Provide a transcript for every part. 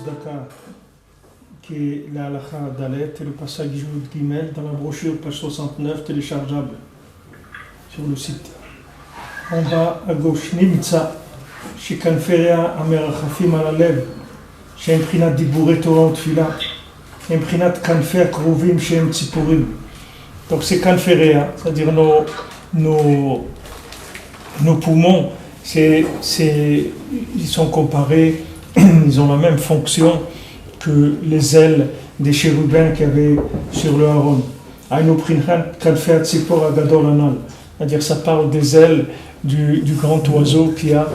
Tzedaka, qui est la halakha Dalet, et le passage Yud Gimel dans la brochure page 69 téléchargeable sur le site. En bas à gauche, Nimtza, שכנפיה המרחפים על הלב, שהם מבחינת דיבורי תורה ותפילה, הם מבחינת כנפי הקרובים שהם ציפורים. Donc c'est כנפיה, c'est-à-dire nos poumons, ils sont comparés, ils ont la même fonction que les ailes des chérubins qu'il y avait sur le Haron. היינו מבחינת כנפי הציפור הגדול הנ"ל, c'est-à-dire ça parle des ailes du grand oiseau qu'il y a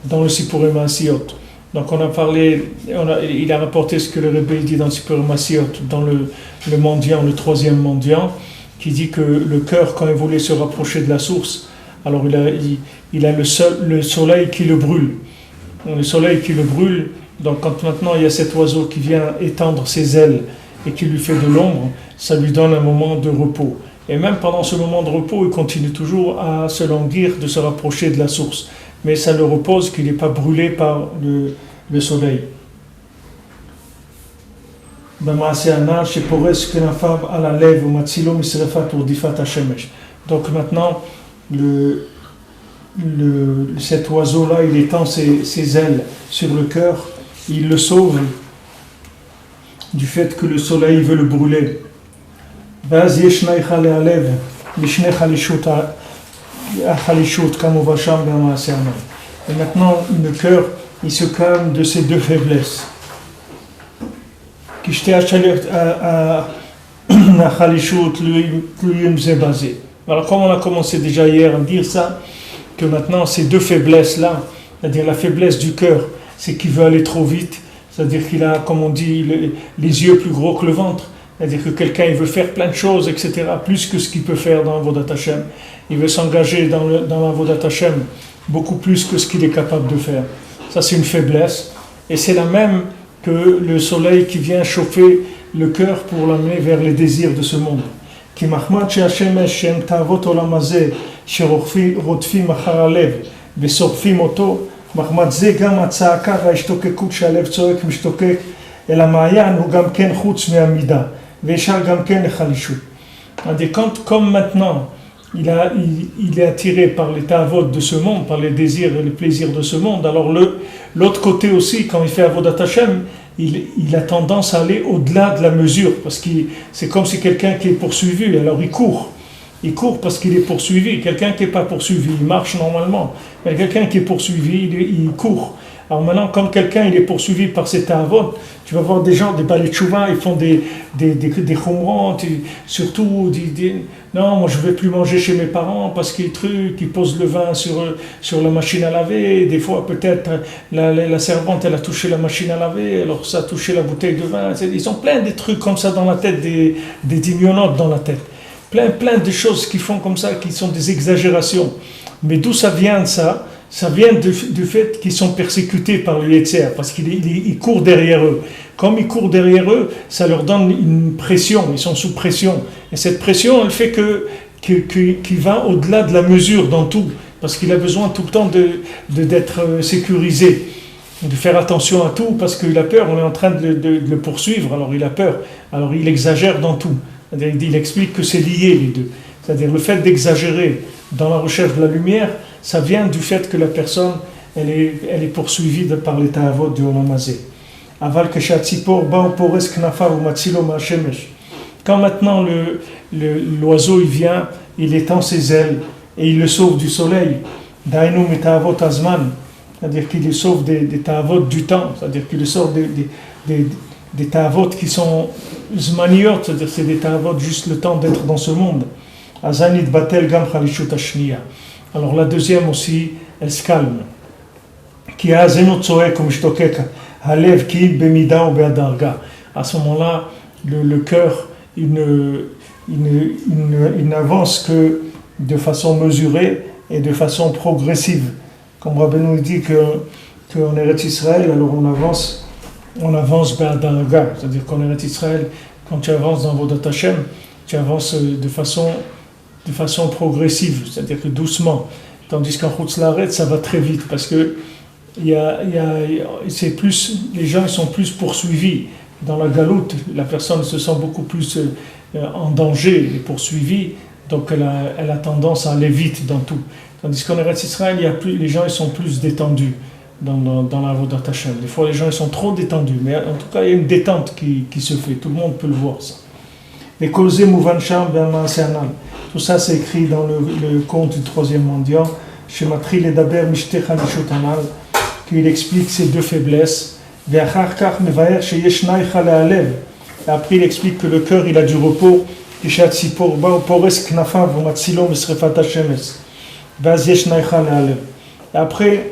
dans le Sipurim Asiyot. Donc on a parlé, il a rapporté ce que le Rebbe dit dans le Sipurim Asiyot, dans le mendiant, le troisième mendiant, qui dit que le cœur, quand il voulait se rapprocher de la source, alors il a le soleil qui le brûle. Donc, le soleil qui le brûle, donc quand maintenant il y a cet oiseau qui vient étendre ses ailes et qui lui fait de l'ombre, ça lui donne un moment de repos. Et même pendant ce moment de repos, il continue toujours à se languir de se rapprocher de la source. Mais ça le repose qu'il n'est pas brûlé par le soleil. Donc maintenant, cet oiseau-là, il étend ses ailes sur le cœur, il le sauve du fait que le soleil veut le brûler. Et maintenant, le cœur, il se calme de ces deux faiblesses. Alors, comme on a commencé déjà hier à dire ça, que maintenant ces deux faiblesses-là, c'est-à-dire la faiblesse du cœur, c'est qu'il veut aller trop vite, c'est-à-dire qu'il a, comme on dit, les yeux plus gros que le ventre. C'est-à-dire que quelqu'un il veut faire plein de choses, etc., plus que ce qu'il peut faire dans Avodat Hashem. Il veut s'engager dans l'Avodat Hashem beaucoup plus que ce qu'il est capable de faire. Ça, c'est une faiblesse. Et c'est la même que le soleil qui vient chauffer le cœur pour l'amener vers les désirs de ce monde. Qui mahmad she'hashemesh shem ta'avot olam hazeh sherodfim achar halev vesorfim oto mahmad ze gam hatza'aka va'hishtokekut she'halev tzoek mishtokek el ha'ma'ayan hu gam ken chutz me'amida. Comme maintenant il est attiré par les ta'avot de ce monde, par les désirs et les plaisirs de ce monde, alors l'autre côté aussi, quand il fait Avodat Hashem, il a tendance à aller au-delà de la mesure, parce que c'est comme si quelqu'un qui est poursuivi, alors il court parce qu'il est poursuivi. Quelqu'un qui n'est pas poursuivi, il marche normalement, mais quelqu'un qui est poursuivi, il court. Alors maintenant, quand quelqu'un il est poursuivi par ses ta'avot, tu vas voir des gens, des balais tchouva, ils font des khumrans, surtout, non, moi je ne vais plus manger chez mes parents parce qu'ils posent le vin sur la machine à laver, des fois peut-être la servante elle a touché la machine à laver, alors ça a touché la bouteille de vin, ils ont plein de trucs comme ça dans la tête, des dimionotes dans la tête, plein de choses qu'ils font comme ça, qui sont des exagérations. Mais d'où ça vient de ça? Ça vient du fait qu'ils sont persécutés par le Yetzer, parce qu'ils courent derrière eux. Comme ils courent derrière eux, ça leur donne une pression, ils sont sous pression. Et cette pression, elle fait qu'il va au-delà de la mesure dans tout, parce qu'il a besoin tout le temps d'être sécurisé, de faire attention à tout, parce qu'il a peur, on est en train de le poursuivre, alors il a peur, alors il exagère dans tout. Il explique que c'est lié les deux. C'est-à-dire le fait d'exagérer dans la recherche de la lumière, ça vient du fait que la personne elle est poursuivie par les ta'avot de Olam Hazeh. Aval keshatzipor ba upores knafav umatzilo ma'ashemesh. Quand maintenant l'oiseau il vient, il étend ses ailes et il le sauve du soleil. Dainu mita'avot azman, c'est-à-dire qu'il le sauve des ta'avot du temps, c'est-à-dire qu'il le sauve des ta'avot qui sont zmaniot, c'est-à-dire c'est des ta'avot juste le temps d'être dans ce monde. Azanit batel gam chalishut hashniya. Alors la deuxième aussi, elle se calme. Qui a zenot tzoek comme shtokeka, halev ki bemida ou beadarga. À ce moment-là, le cœur, il n'avance que de façon mesurée et de façon progressive. Comme Rabbeinu dit qu'en Eretz Israël, alors on avance beadarga, c'est-à-dire qu'en Eretz Israël, quand tu avances dans Avodat Hashem, tu avances de façon progressive, c'est-à-dire que doucement. Tandis qu'en Chutz La'aretz, ça va très vite, parce que c'est plus, les gens ils sont plus poursuivis. Dans la galoute, la personne se sent beaucoup plus en danger et poursuivie, donc elle a tendance à aller vite dans tout. Tandis qu'en Eretz Israël, les gens ils sont plus détendus dans la Avodat Hashem. Des fois, les gens ils sont trop détendus, mais en tout cas, il y a une détente qui se fait. Tout le monde peut le voir, ça. Les Kolze Mouvan Sham B'Amase Anal. Tout ça, c'est écrit dans le conte du troisième mendiant, chez Matri Ledaber Mishtech Halishut Anal, qu'il explique ces deux faiblesses. Et après, il explique que le cœur, il a du repos. Et après,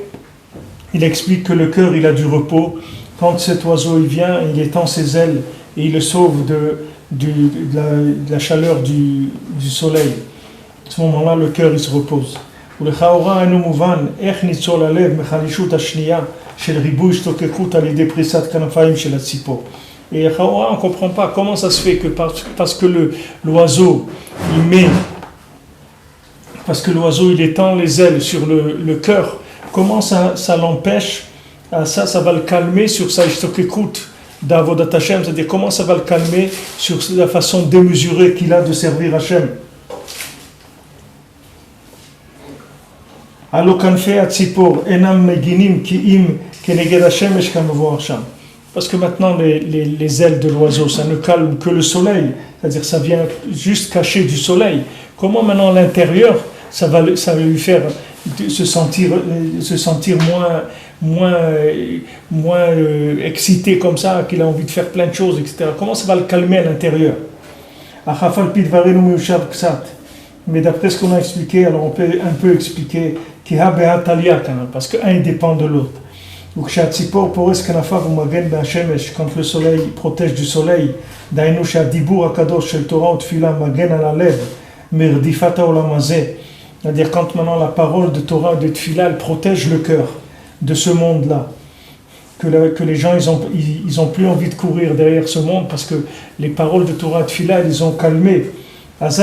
il explique que le cœur, il a du repos. Quand cet oiseau, il vient, il étend ses ailes et il le sauve de la chaleur du soleil. À ce moment-là, le cœur, il se repose. Et on ne comprend pas comment ça se fait que parce que l'oiseau il étend les ailes sur le cœur, comment ça l'empêche, ça va le calmer sur sa ishtokekut d'Avodat Hashem, c'est-à-dire comment ça va le calmer sur la façon démesurée qu'il a de servir Hashem. Parce que maintenant les ailes de l'oiseau, ça ne calme que le soleil, c'est-à-dire ça vient juste cacher du soleil. Comment maintenant l'intérieur, ça va lui faire se sentir moins excité comme ça, qu'il a envie de faire plein de choses, etc. Comment ça va le calmer à l'intérieur? Mais d'après ce qu'on a expliqué, alors on peut un peu expliquer parce qu'un il dépend de l'autre. Quand le soleil protège du soleil, c'est-à-dire quand maintenant la parole de Torah et de Tfila elle protège le cœur de ce monde-là, que les gens ils ont plus envie de courir derrière ce monde parce que les paroles de Torah et de Tfila ils ont calmé. À ce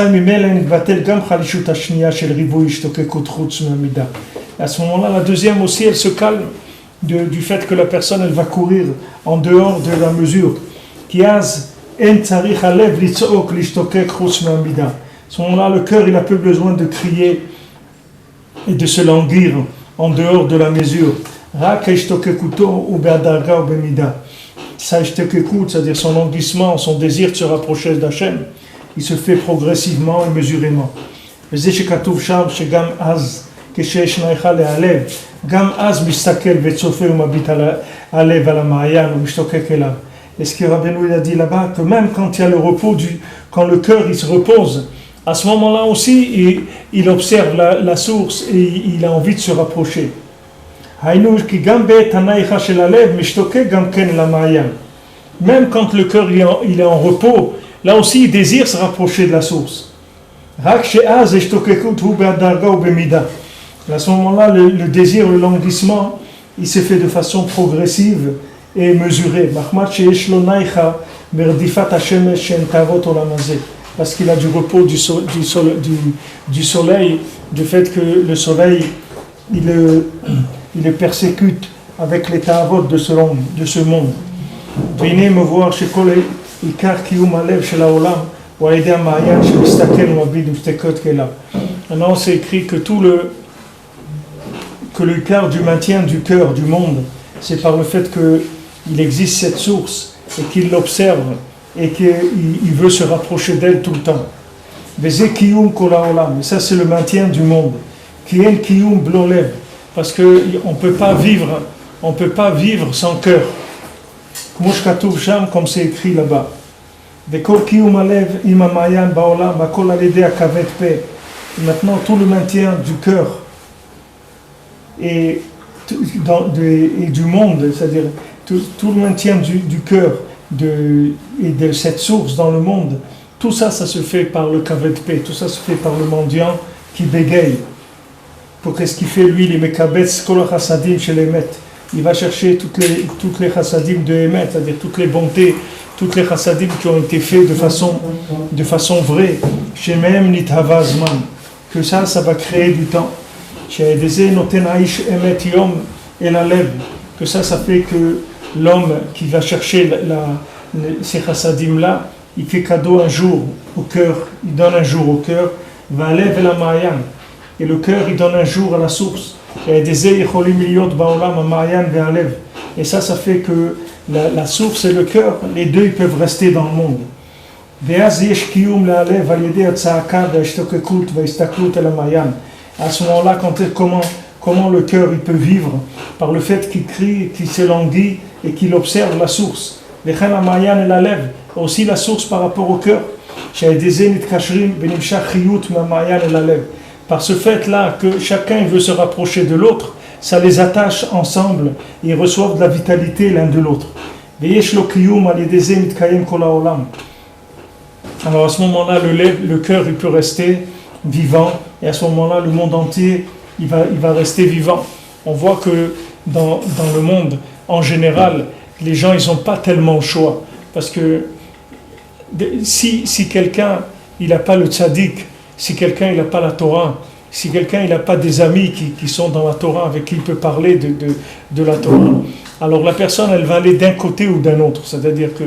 moment-là, la deuxième aussi, elle se calme du fait que la personne, elle va courir en dehors de la mesure. À ce moment-là, le cœur, il a peu besoin de crier et de se languir en dehors de la mesure. C'est-à-dire son languissement, son désir de se rapprocher d'Hachem, il se fait progressivement et mesurément. Et ce que Rabbeinu a dit là-bas, que même quand il y a le repos, quand le cœur il se repose, à ce moment-là aussi, il observe la source et il a envie de se rapprocher. Même quand le cœur il est en repos, là aussi il désire se rapprocher de la source. À ce moment-là, le désir, le languissement, il se fait de façon progressive et mesurée. Parce qu'il a du repos du soleil, du fait que le soleil, il le persécute avec les ta'avot de ce monde. Venez me voir chez Kol Ikar Kiyum Alev chez la Olam, ou Aïdea Mayan chez Mistaken ou Abid Ustekot Kela. Maintenant, c'est écrit que le quart du maintien du cœur du monde, c'est par le fait qu'il existe cette source et qu'il l'observe et qu'il veut se rapprocher d'elle tout le temps. Mais ça, c'est le maintien du monde. Kien Kiyum Blolev, parce qu'on ne peut pas vivre sans cœur. Comme c'est écrit là-bas. Maintenant, tout le maintien du cœur et du monde, c'est-à-dire tout le maintien du cœur et de cette source dans le monde, tout ça, ça se fait par le kavet pe, tout ça se fait par le mendiant qui bégaye. Pour qu'est-ce qu'il fait lui, les mekabetz kol hasadim chez les maîtres. Il va chercher toutes les chassadim de Emet, c'est-à-dire toutes les bontés, toutes les chassadim qui ont été faits de façon vraie. Chez même Nithavazman, que ça va créer du temps. Chez Edeze Noten Aish Emet Yom et la lèvre. Que ça fait que l'homme qui va chercher ces chassadim-là, il fait cadeau un jour au cœur, il donne un jour au cœur, va lève la mayan. Et le cœur, il donne un jour à la source. Et ça fait que la source et le cœur, les deux, ils peuvent rester dans le monde. À ce moment-là, comment le cœur il peut vivre par le fait qu'il crie, qu'il s'élanguit et qu'il observe la source. Aussi la source par rapport au cœur. Par ce fait-là que chacun veut se rapprocher de l'autre, ça les attache ensemble et ils reçoivent de la vitalité l'un de l'autre. Alors à ce moment-là, le cœur il peut rester vivant et à ce moment-là, le monde entier il va rester vivant. On voit que dans le monde, en général, les gens ils n'ont pas tellement le choix. Parce que si quelqu'un il n'a pas le tzaddik, si quelqu'un il n'a pas la Torah, si quelqu'un il n'a pas des amis qui sont dans la Torah avec qui il peut parler de la Torah, alors la personne elle va aller d'un côté ou d'un autre. C'est-à-dire que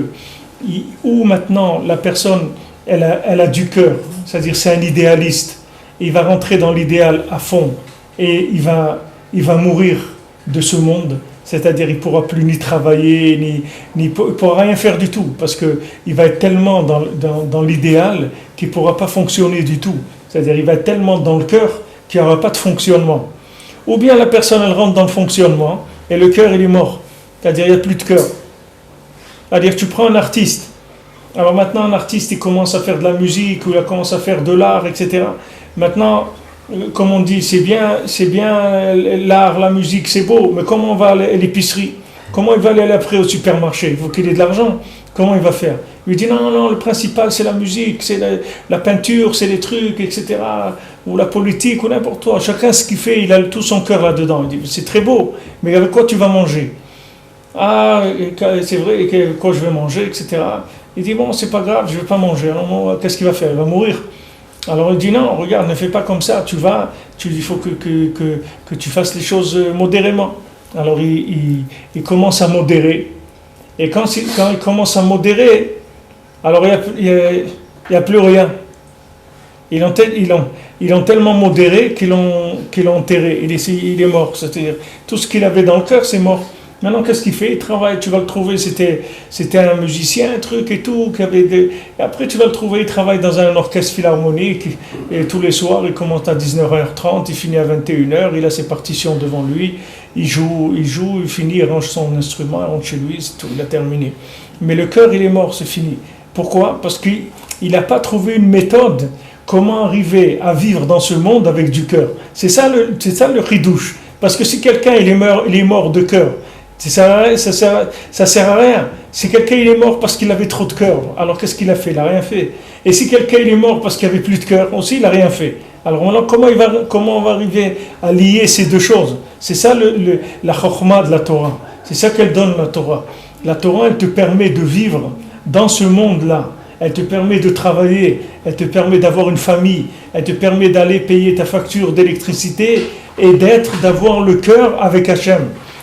où maintenant la personne elle a du cœur, c'est-à-dire c'est un idéaliste, il va rentrer dans l'idéal à fond et il va mourir de ce monde, c'est-à-dire il ne pourra plus ni travailler, il ne pourra rien faire du tout, parce qu'il va être tellement dans l'idéal qu'il ne pourra pas fonctionner du tout, c'est-à-dire il va être tellement dans le cœur qu'il n'y aura pas de fonctionnement. Ou bien la personne elle rentre dans le fonctionnement et le cœur il est mort, c'est-à-dire il n'y a plus de cœur. C'est-à-dire tu prends un artiste, alors maintenant un artiste il commence à faire de la musique ou il commence à faire de l'art, etc. Maintenant, comme on dit, c'est bien l'art, la musique, c'est beau, mais comment on va aller à l'épicerie? Comment il va aller après au supermarché? Il faut qu'il ait de l'argent. Comment il va faire? Il dit non, le principal c'est la musique, c'est la peinture, c'est les trucs, etc. Ou la politique, ou n'importe quoi. Chacun ce qu'il fait, il a tout son cœur là-dedans. Il dit c'est très beau, mais avec quoi tu vas manger? Ah, c'est vrai, quand je vais manger, etc. Il dit bon, c'est pas grave, je vais pas manger. Alors, qu'est-ce qu'il va faire? Il va mourir. Alors il dit non, regarde, ne fais pas comme ça, il faut que tu fasses les choses modérément. Alors il commence à modérer. Et quand il commence à modérer, alors il n'y a plus rien. Ils l'ont tellement modéré qu'ils l'ont enterré. Il est mort. C'est-à-dire, tout ce qu'il avait dans le cœur, c'est mort. Maintenant, qu'est-ce qu'il fait? Il travaille, tu vas le trouver, c'était un musicien, un truc et tout. Et après, tu vas le trouver, il travaille dans un orchestre philharmonique. Et tous les soirs, il commence à 19h30, il finit à 21h, il a ses partitions devant lui. Il joue, il finit, il range son instrument, il rentre chez lui, c'est tout, il a terminé. Mais le cœur, il est mort, c'est fini. Pourquoi? Parce qu'il n'a pas trouvé une méthode comment arriver à vivre dans ce monde avec du cœur. C'est ça le chidouche. Parce que si quelqu'un il est mort de cœur, ça sert à rien. Si quelqu'un il est mort parce qu'il avait trop de cœur, alors qu'est-ce qu'il a fait? Il n'a rien fait. Et si quelqu'un il est mort parce qu'il n'y avait plus de cœur, aussi il n'a rien fait. Alors comment on va arriver à lier ces deux choses? C'est ça la chokhmah de la Torah. C'est ça qu'elle donne la Torah. La Torah elle te permet de vivre dans ce monde-là. Elle te permet de travailler, elle te permet d'avoir une famille, elle te permet d'aller payer ta facture d'électricité et d'avoir le cœur avec Hachem.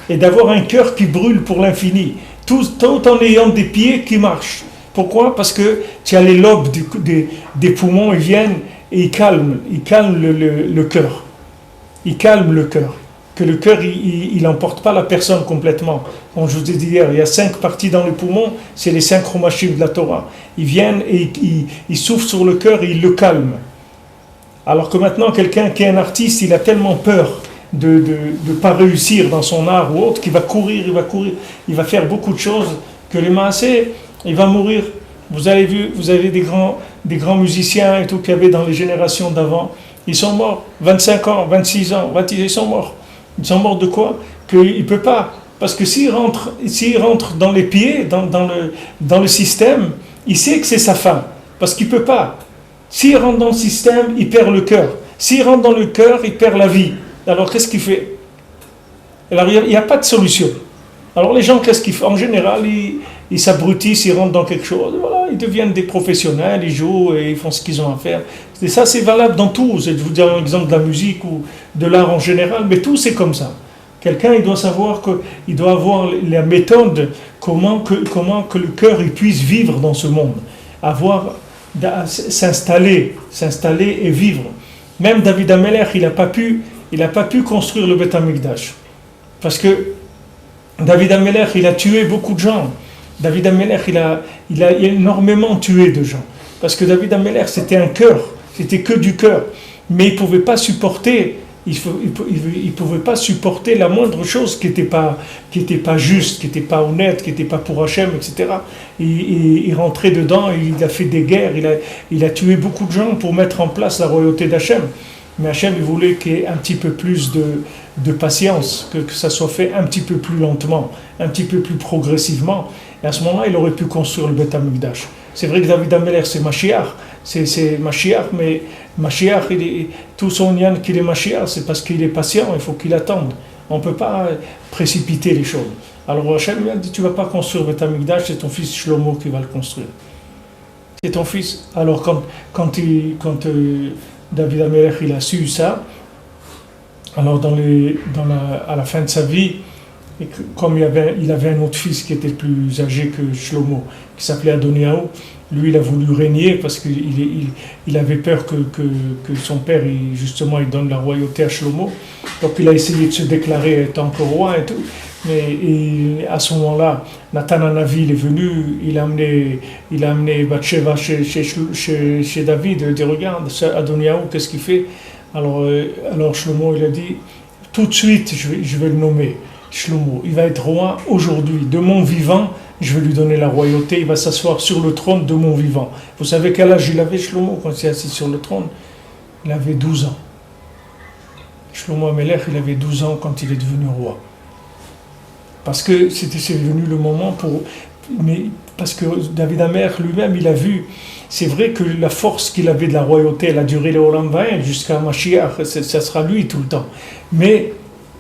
Et d'avoir un cœur qui brûle pour l'infini, tout en ayant des pieds qui marchent. Pourquoi? Parce que tu as les lobes des poumons, ils viennent et ils calment le cœur. Ils calment le cœur. Que le cœur, il n'emporte pas la personne complètement. Comme je vous ai dit hier, il y a 5 parties dans les poumons, c'est les 5 chomashim de la Torah. Ils viennent et ils soufflent sur le cœur et ils le calment. Alors que maintenant, quelqu'un qui est un artiste, il a tellement peur de ne pas réussir dans son art ou autre, qu'il va courir, il va faire beaucoup de choses, que les maasés, il va mourir. Vous avez des grands musiciens et tout qu'il y avait dans les générations d'avant, ils sont morts, 25 ans, 26 ans, ils sont morts. Ils sont morts de quoi? Qu'il ne peut pas. Parce que s'il rentre dans les pieds, dans le système, il sait que c'est sa fin. Parce qu'il ne peut pas. S'il rentre dans le système, il perd le cœur. S'il rentre dans le cœur, il perd la vie. Alors qu'est-ce qu'il fait? Alors il n'y a pas de solution. Alors les gens, qu'est-ce qu'ils font? En général, ils s'abrutissent, ils rentrent dans quelque chose. Voilà, ils deviennent des professionnels, ils jouent et ils font ce qu'ils ont à faire. Et ça, c'est valable dans tout. Je vous donne un exemple de la musique ou de l'art en général, mais tout, c'est comme ça. Quelqu'un, il doit savoir qu'il doit avoir la méthode, comment que le cœur il puisse vivre dans ce monde, s'installer et vivre. Même David Amelech, il n'a pas pu construire le Beth Amikdash. Parce que David Amelech, il a tué beaucoup de gens. David Amelech, il a énormément tué de gens. Parce que David Amelech, c'était un cœur, c'était que du cœur. Mais il ne pouvait pas supporter, pouvait pas supporter la moindre chose qui n'était pas juste, qui n'était pas honnête, qui n'était pas pour Hachem, etc. Il rentrait dedans, il a fait des guerres, il a tué beaucoup de gens pour mettre en place la royauté d'Hachem. Mais Hachem, il voulait qu'il y ait un petit peu plus de patience, que ça soit fait un petit peu plus lentement, un petit peu plus progressivement. Et à ce moment-là, il aurait pu construire le Beth Amikdash. C'est vrai que David Amelech, c'est Mashiach, c'est Mashiach, mais Mashiach, tout son yan qu'il est Mashiach, c'est parce qu'il est patient, il faut qu'il attende. On ne peut pas précipiter les choses. Alors Hachem lui a dit, tu ne vas pas construire le Beth Amikdash, c'est ton fils Shlomo qui va le construire. C'est ton fils. Alors quand David Amelech, il a su ça, alors à la fin de sa vie, et comme il avait un autre fils qui était plus âgé que Shlomo, qui s'appelait Adoniaou, lui il a voulu régner parce qu'il avait peur que son père, justement, il donne la royauté à Shlomo. Donc il a essayé de se déclarer être encore roi et tout. Mais à ce moment-là, Nathan Hanavi, il est venu, il a amené Bathsheba chez David, il a dit, regarde, Adoniaou, qu'est-ce qu'il fait? Alors Shlomo, il a dit, tout de suite, je vais le nommer. Shlomo, il va être roi aujourd'hui, de mon vivant, je vais lui donner la royauté, il va s'asseoir sur le trône de mon vivant. Vous savez quel âge il avait, Shlomo, quand il s'est assis sur le trône? Il avait 12 ans. Shlomo Amelech, il avait 12 ans quand il est devenu roi. Parce que c'est venu le moment parce que David Amelech lui-même, il a vu, c'est vrai que la force qu'il avait de la royauté, elle a duré le Olam Vaïn jusqu'à Mashiach, ça sera lui tout le temps. Mais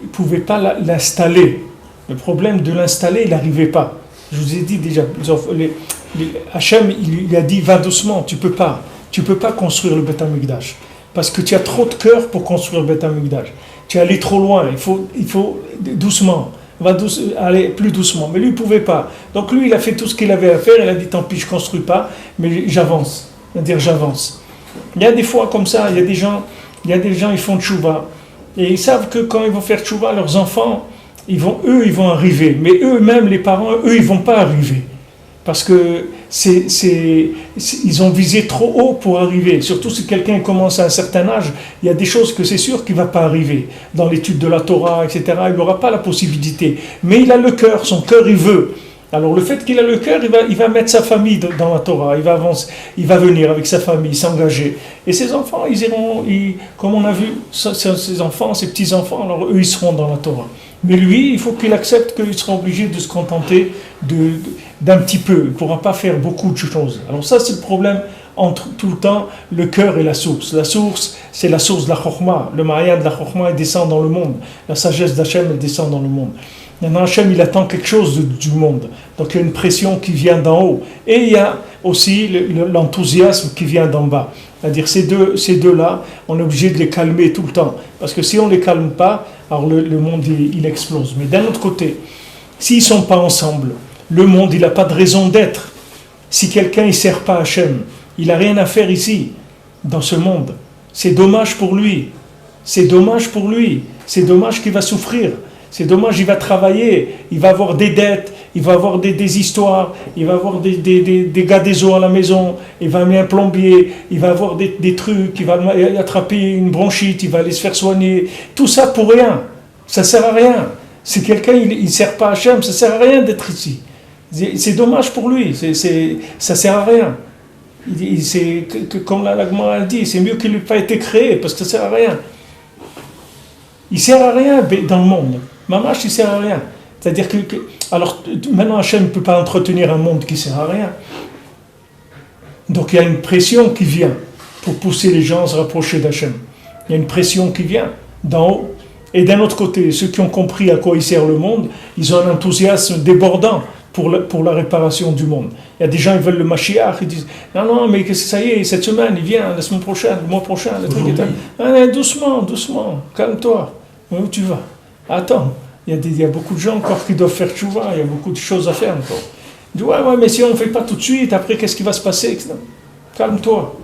il ne pouvait pas l'installer. Le problème de l'installer, il n'arrivait pas. Je vous ai dit déjà, Hachem, il a dit, va doucement, tu peux pas construire le Beth Amikdash. Parce que tu as trop de cœur pour construire le Beth Amikdash. Tu es allé trop loin, il faut doucement. Aller plus doucement, mais lui il ne pouvait pas. Donc lui il a fait tout ce qu'il avait à faire, il a dit tant pis je ne construis pas, mais j'avance, c'est-à-dire j'avance. Il y a des fois comme ça, il y a des gens ils font tchouva, et ils savent que quand ils vont faire tchouva, leurs enfants, ils vont arriver, mais eux-mêmes, les parents, ils ne vont pas arriver. Parce que ils ont visé trop haut pour arriver. Surtout si quelqu'un commence à un certain âge, il y a des choses que c'est sûr qu'il ne va pas arriver. Dans l'étude de la Torah, etc., il n'aura pas la possibilité. Mais il a le cœur, son cœur il veut. Alors le fait qu'il a le cœur, il va mettre sa famille dans la Torah, il va avancer, il va venir avec sa famille, s'engager. Et ses enfants, ils iront, comme on a vu, ses enfants, ses petits-enfants, alors eux, ils seront dans la Torah. Mais lui, il faut qu'il accepte qu'il sera obligé de se contenter d'un petit peu. Il ne pourra pas faire beaucoup de choses. Alors ça, c'est le problème entre tout le temps le cœur et la source. La source, c'est la source de la Chokhmah. Le Ma'ayan de la Chokhmah, il descend dans le monde. La sagesse d'Hachem, elle descend dans le monde. Maintenant, Hachem, il attend quelque chose du monde. Donc, il y a une pression qui vient d'en haut. Et il y a aussi l'enthousiasme qui vient d'en bas. C'est-à-dire, ces deux-là, on est obligé de les calmer tout le temps. Parce que si on ne les calme pas, alors le monde, il explose. Mais d'un autre côté, s'ils ne sont pas ensemble, le monde, il n'a pas de raison d'être. Si quelqu'un ne sert pas Hachem, il n'a rien à faire ici, dans ce monde. C'est dommage pour lui. C'est dommage pour lui. C'est dommage qu'il va souffrir. C'est dommage, il va travailler, il va avoir des dettes, il va avoir des histoires, il va avoir des gars des eaux à la maison, il va amener un plombier, il va avoir des trucs, il va attraper une bronchite, il va aller se faire soigner. Tout ça pour rien. Ça ne sert à rien. Si quelqu'un il ne sert pas à Hachem, ça ne sert à rien d'être ici. C'est dommage pour lui, ça ne sert à rien. Comme la Gemara a dit, c'est mieux qu'il n'ait pas été créé, parce que ça ne sert à rien. Il ne sert à rien dans le monde. Mamash, il ne sert à rien. C'est-à-dire alors, maintenant, Hachem ne peut pas entretenir un monde qui ne sert à rien. Donc, il y a une pression qui vient pour pousser les gens à se rapprocher d'Hachem. Il y a une pression qui vient d'en haut. Et d'un autre côté, ceux qui ont compris à quoi il sert le monde, ils ont un enthousiasme débordant pour la réparation du monde. Il y a des gens qui veulent le Mashiach, ils disent « Non, mais ça y est, cette semaine, il vient, la semaine prochaine, le mois prochain, le truc est... Doucement, calme-toi. Où tu vas? Attends. Il y a beaucoup de gens encore qui doivent faire tchouva, il y a beaucoup de choses à faire encore. Il dit, ouais, mais si on ne fait pas tout de suite, après, qu'est-ce qui va se passer? Calme-toi,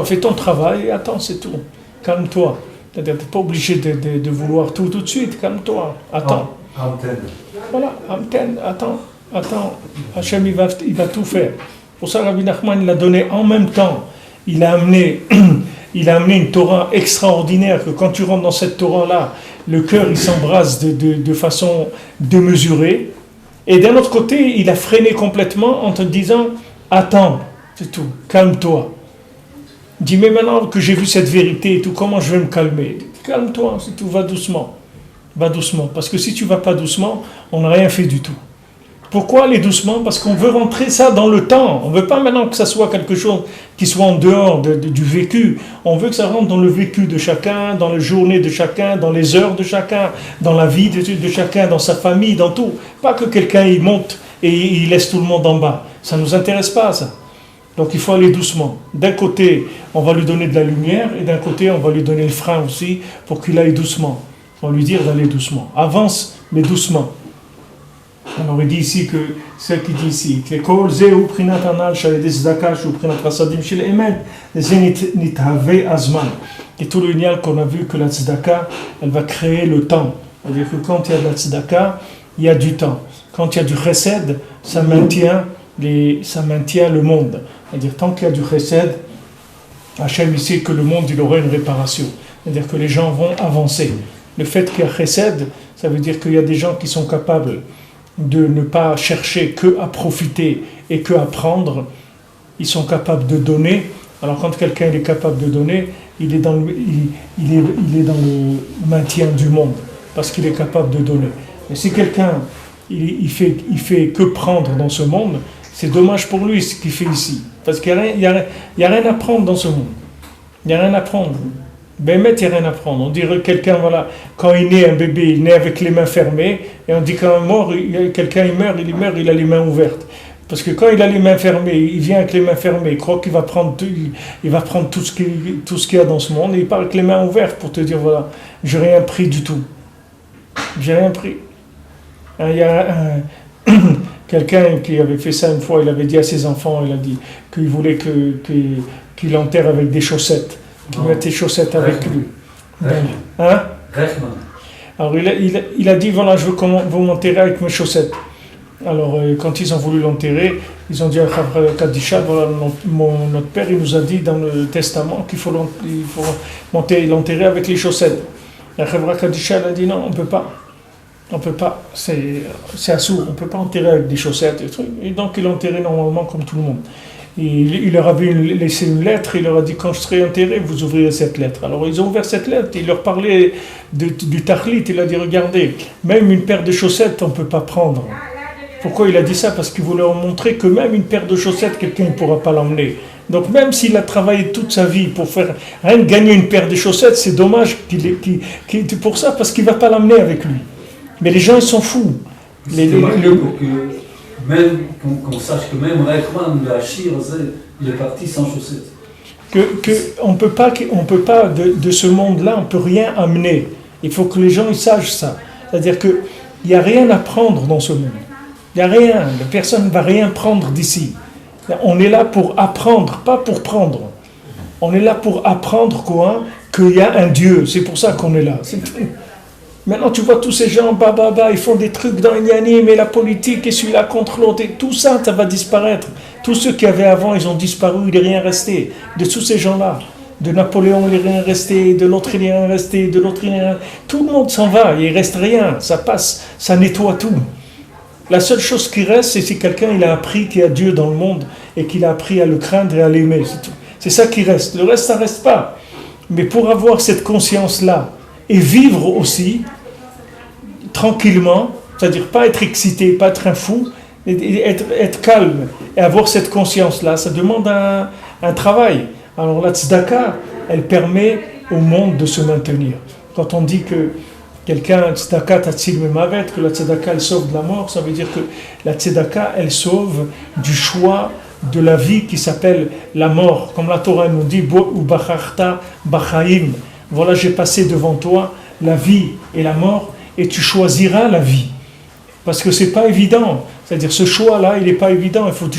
fais ton travail et attends, c'est tout. Calme-toi. C'est-à-dire, tu n'es pas obligé de vouloir tout de suite, calme-toi, attends. Antenne. Voilà, antenne, attends. Hachem, il va tout faire. Pour ça, Rabbi Nachman, il a donné en même temps, il a amené une Torah extraordinaire, que quand tu rentres dans cette Torah-là, le cœur, il s'embrase de façon démesurée. Et d'un autre côté, il a freiné complètement en te disant, attends, c'est tout, calme-toi. Dis, mais maintenant que j'ai vu cette vérité et tout, comment je vais me calmer? Calme-toi, c'est tout, va doucement. Va doucement, parce que si tu ne vas pas doucement, on n'a rien fait du tout. Pourquoi aller doucement? Parce qu'on veut rentrer ça dans le temps. On ne veut pas maintenant que ça soit quelque chose qui soit en dehors du vécu. On veut que ça rentre dans le vécu de chacun, dans les journées de chacun, dans les heures de chacun, dans la vie de chacun, dans sa famille, dans tout. Pas que quelqu'un y monte et il laisse tout le monde en bas. Ça ne nous intéresse pas, ça. Donc il faut aller doucement. D'un côté, on va lui donner de la lumière et d'un côté, on va lui donner le frein aussi pour qu'il aille doucement. On va lui dire d'aller doucement. Avance, mais doucement. Alors il dit ici que, celle qui dit ici, que et tout le nial qu'on a vu que la tzedaka, elle va créer le temps. C'est-à-dire que quand il y a de la tzedaka, il y a du temps. Quand il y a du chesed, ça maintient le monde. C'est-à-dire tant qu'il y a du chesed, Hachem il sait que le monde il aura une réparation. C'est-à-dire que les gens vont avancer. Le fait qu'il y a chesed, ça veut dire qu'il y a des gens qui sont capables de ne pas chercher que à profiter et que à prendre. Ils sont capables de donner. Alors quand quelqu'un est capable de donner, il est dans le maintien du monde parce qu'il est capable de donner. Mais si quelqu'un il fait que prendre dans ce monde, c'est dommage pour lui ce qu'il fait ici, parce qu'il n'y a rien à prendre dans ce monde. Il n'y a rien à prendre. Ben, il n'y a rien à prendre. On dirait quelqu'un, voilà, quand il naît un bébé, il naît avec les mains fermées, et on dit qu'un mort, quelqu'un il meurt, il a les mains ouvertes. Parce que quand il a les mains fermées, il vient avec les mains fermées, il croit qu'il va prendre tout ce qu'il y a dans ce monde, et il part avec les mains ouvertes pour te dire, voilà, j'ai rien pris du tout. J'ai rien pris. Il y a quelqu'un qui avait fait ça une fois, il avait dit à ses enfants, il a dit qu'il voulait qu'il enterre avec des chaussettes. Qu'il mette des chaussettes avec lui. Hein? Alors il a dit, voilà, je veux vous m'enterrer avec mes chaussettes. Alors quand ils ont voulu l'enterrer, ils ont dit à Chavra Kadisha, voilà, notre père il nous a dit dans le testament qu'il faut l'enterrer avec les chaussettes. Et Chavra Kadisha a dit non, on peut pas, c'est assourd, on peut pas enterrer avec des chaussettes et donc il l'enterrait normalement comme tout le monde. Il leur avait laissé une lettre, il leur a dit quand je serai enterré, vous ouvrirez cette lettre. Alors ils ont ouvert cette lettre, il leur parlait du tahlit, il a dit regardez, même une paire de chaussettes on ne peut pas prendre. Pourquoi il a dit ça? Parce qu'il voulait leur montrer que même une paire de chaussettes, quelqu'un ne pourra pas l'emmener. Donc même s'il a travaillé toute sa vie pour faire rien que gagner une paire de chaussettes, c'est dommage qu'il pour ça, parce qu'il ne va pas l'emmener avec lui. Mais les gens ils sont fous. Même qu'on sache que même Reichmann, le Hachir, il est parti sans chaussettes. On peut pas de ce monde-là, on ne peut rien amener. Il faut que les gens ils sachent ça. C'est-à-dire qu'il n'y a rien à prendre dans ce monde. Il n'y a rien. Personne ne va rien prendre d'ici. On est là pour apprendre, pas pour prendre. On est là pour apprendre quoi? Qu'il y a un Dieu. C'est pour ça qu'on est là. C'est tout. Maintenant, tu vois tous ces gens, ils font des trucs dans Inyani, mais la politique et celui-là contre l'autre, et tout ça, ça va disparaître. Tous ceux qui avaient avant, ils ont disparu, il n'est rien resté. De tous ces gens-là, de Napoléon, il n'est rien resté, de l'autre, il n'est rien resté, de l'autre, il n'est rien resté. Tout le monde s'en va, il ne reste rien, ça passe, ça nettoie tout. La seule chose qui reste, c'est si quelqu'un il a appris qu'il y a Dieu dans le monde et qu'il a appris à le craindre et à l'aimer, c'est tout. C'est ça qui reste. Le reste, ça ne reste pas. Mais pour avoir cette conscience-là, et vivre aussi tranquillement, c'est-à-dire pas être excité, pas être un fou, et être calme et avoir cette conscience-là, ça demande un travail. Alors la tzedaka, elle permet au monde de se maintenir. Quand on dit que quelqu'un, tzedaka tatzil memavet, que la tzedaka elle sauve de la mort, ça veut dire que la tzedaka elle sauve du choix de la vie qui s'appelle la mort. Comme la Torah nous dit, ou bacharta bachaim. Voilà, j'ai passé devant toi la vie et la mort, et tu choisiras la vie. Parce que c'est pas évident. C'est-à-dire ce choix-là, il n'est pas évident. Il faut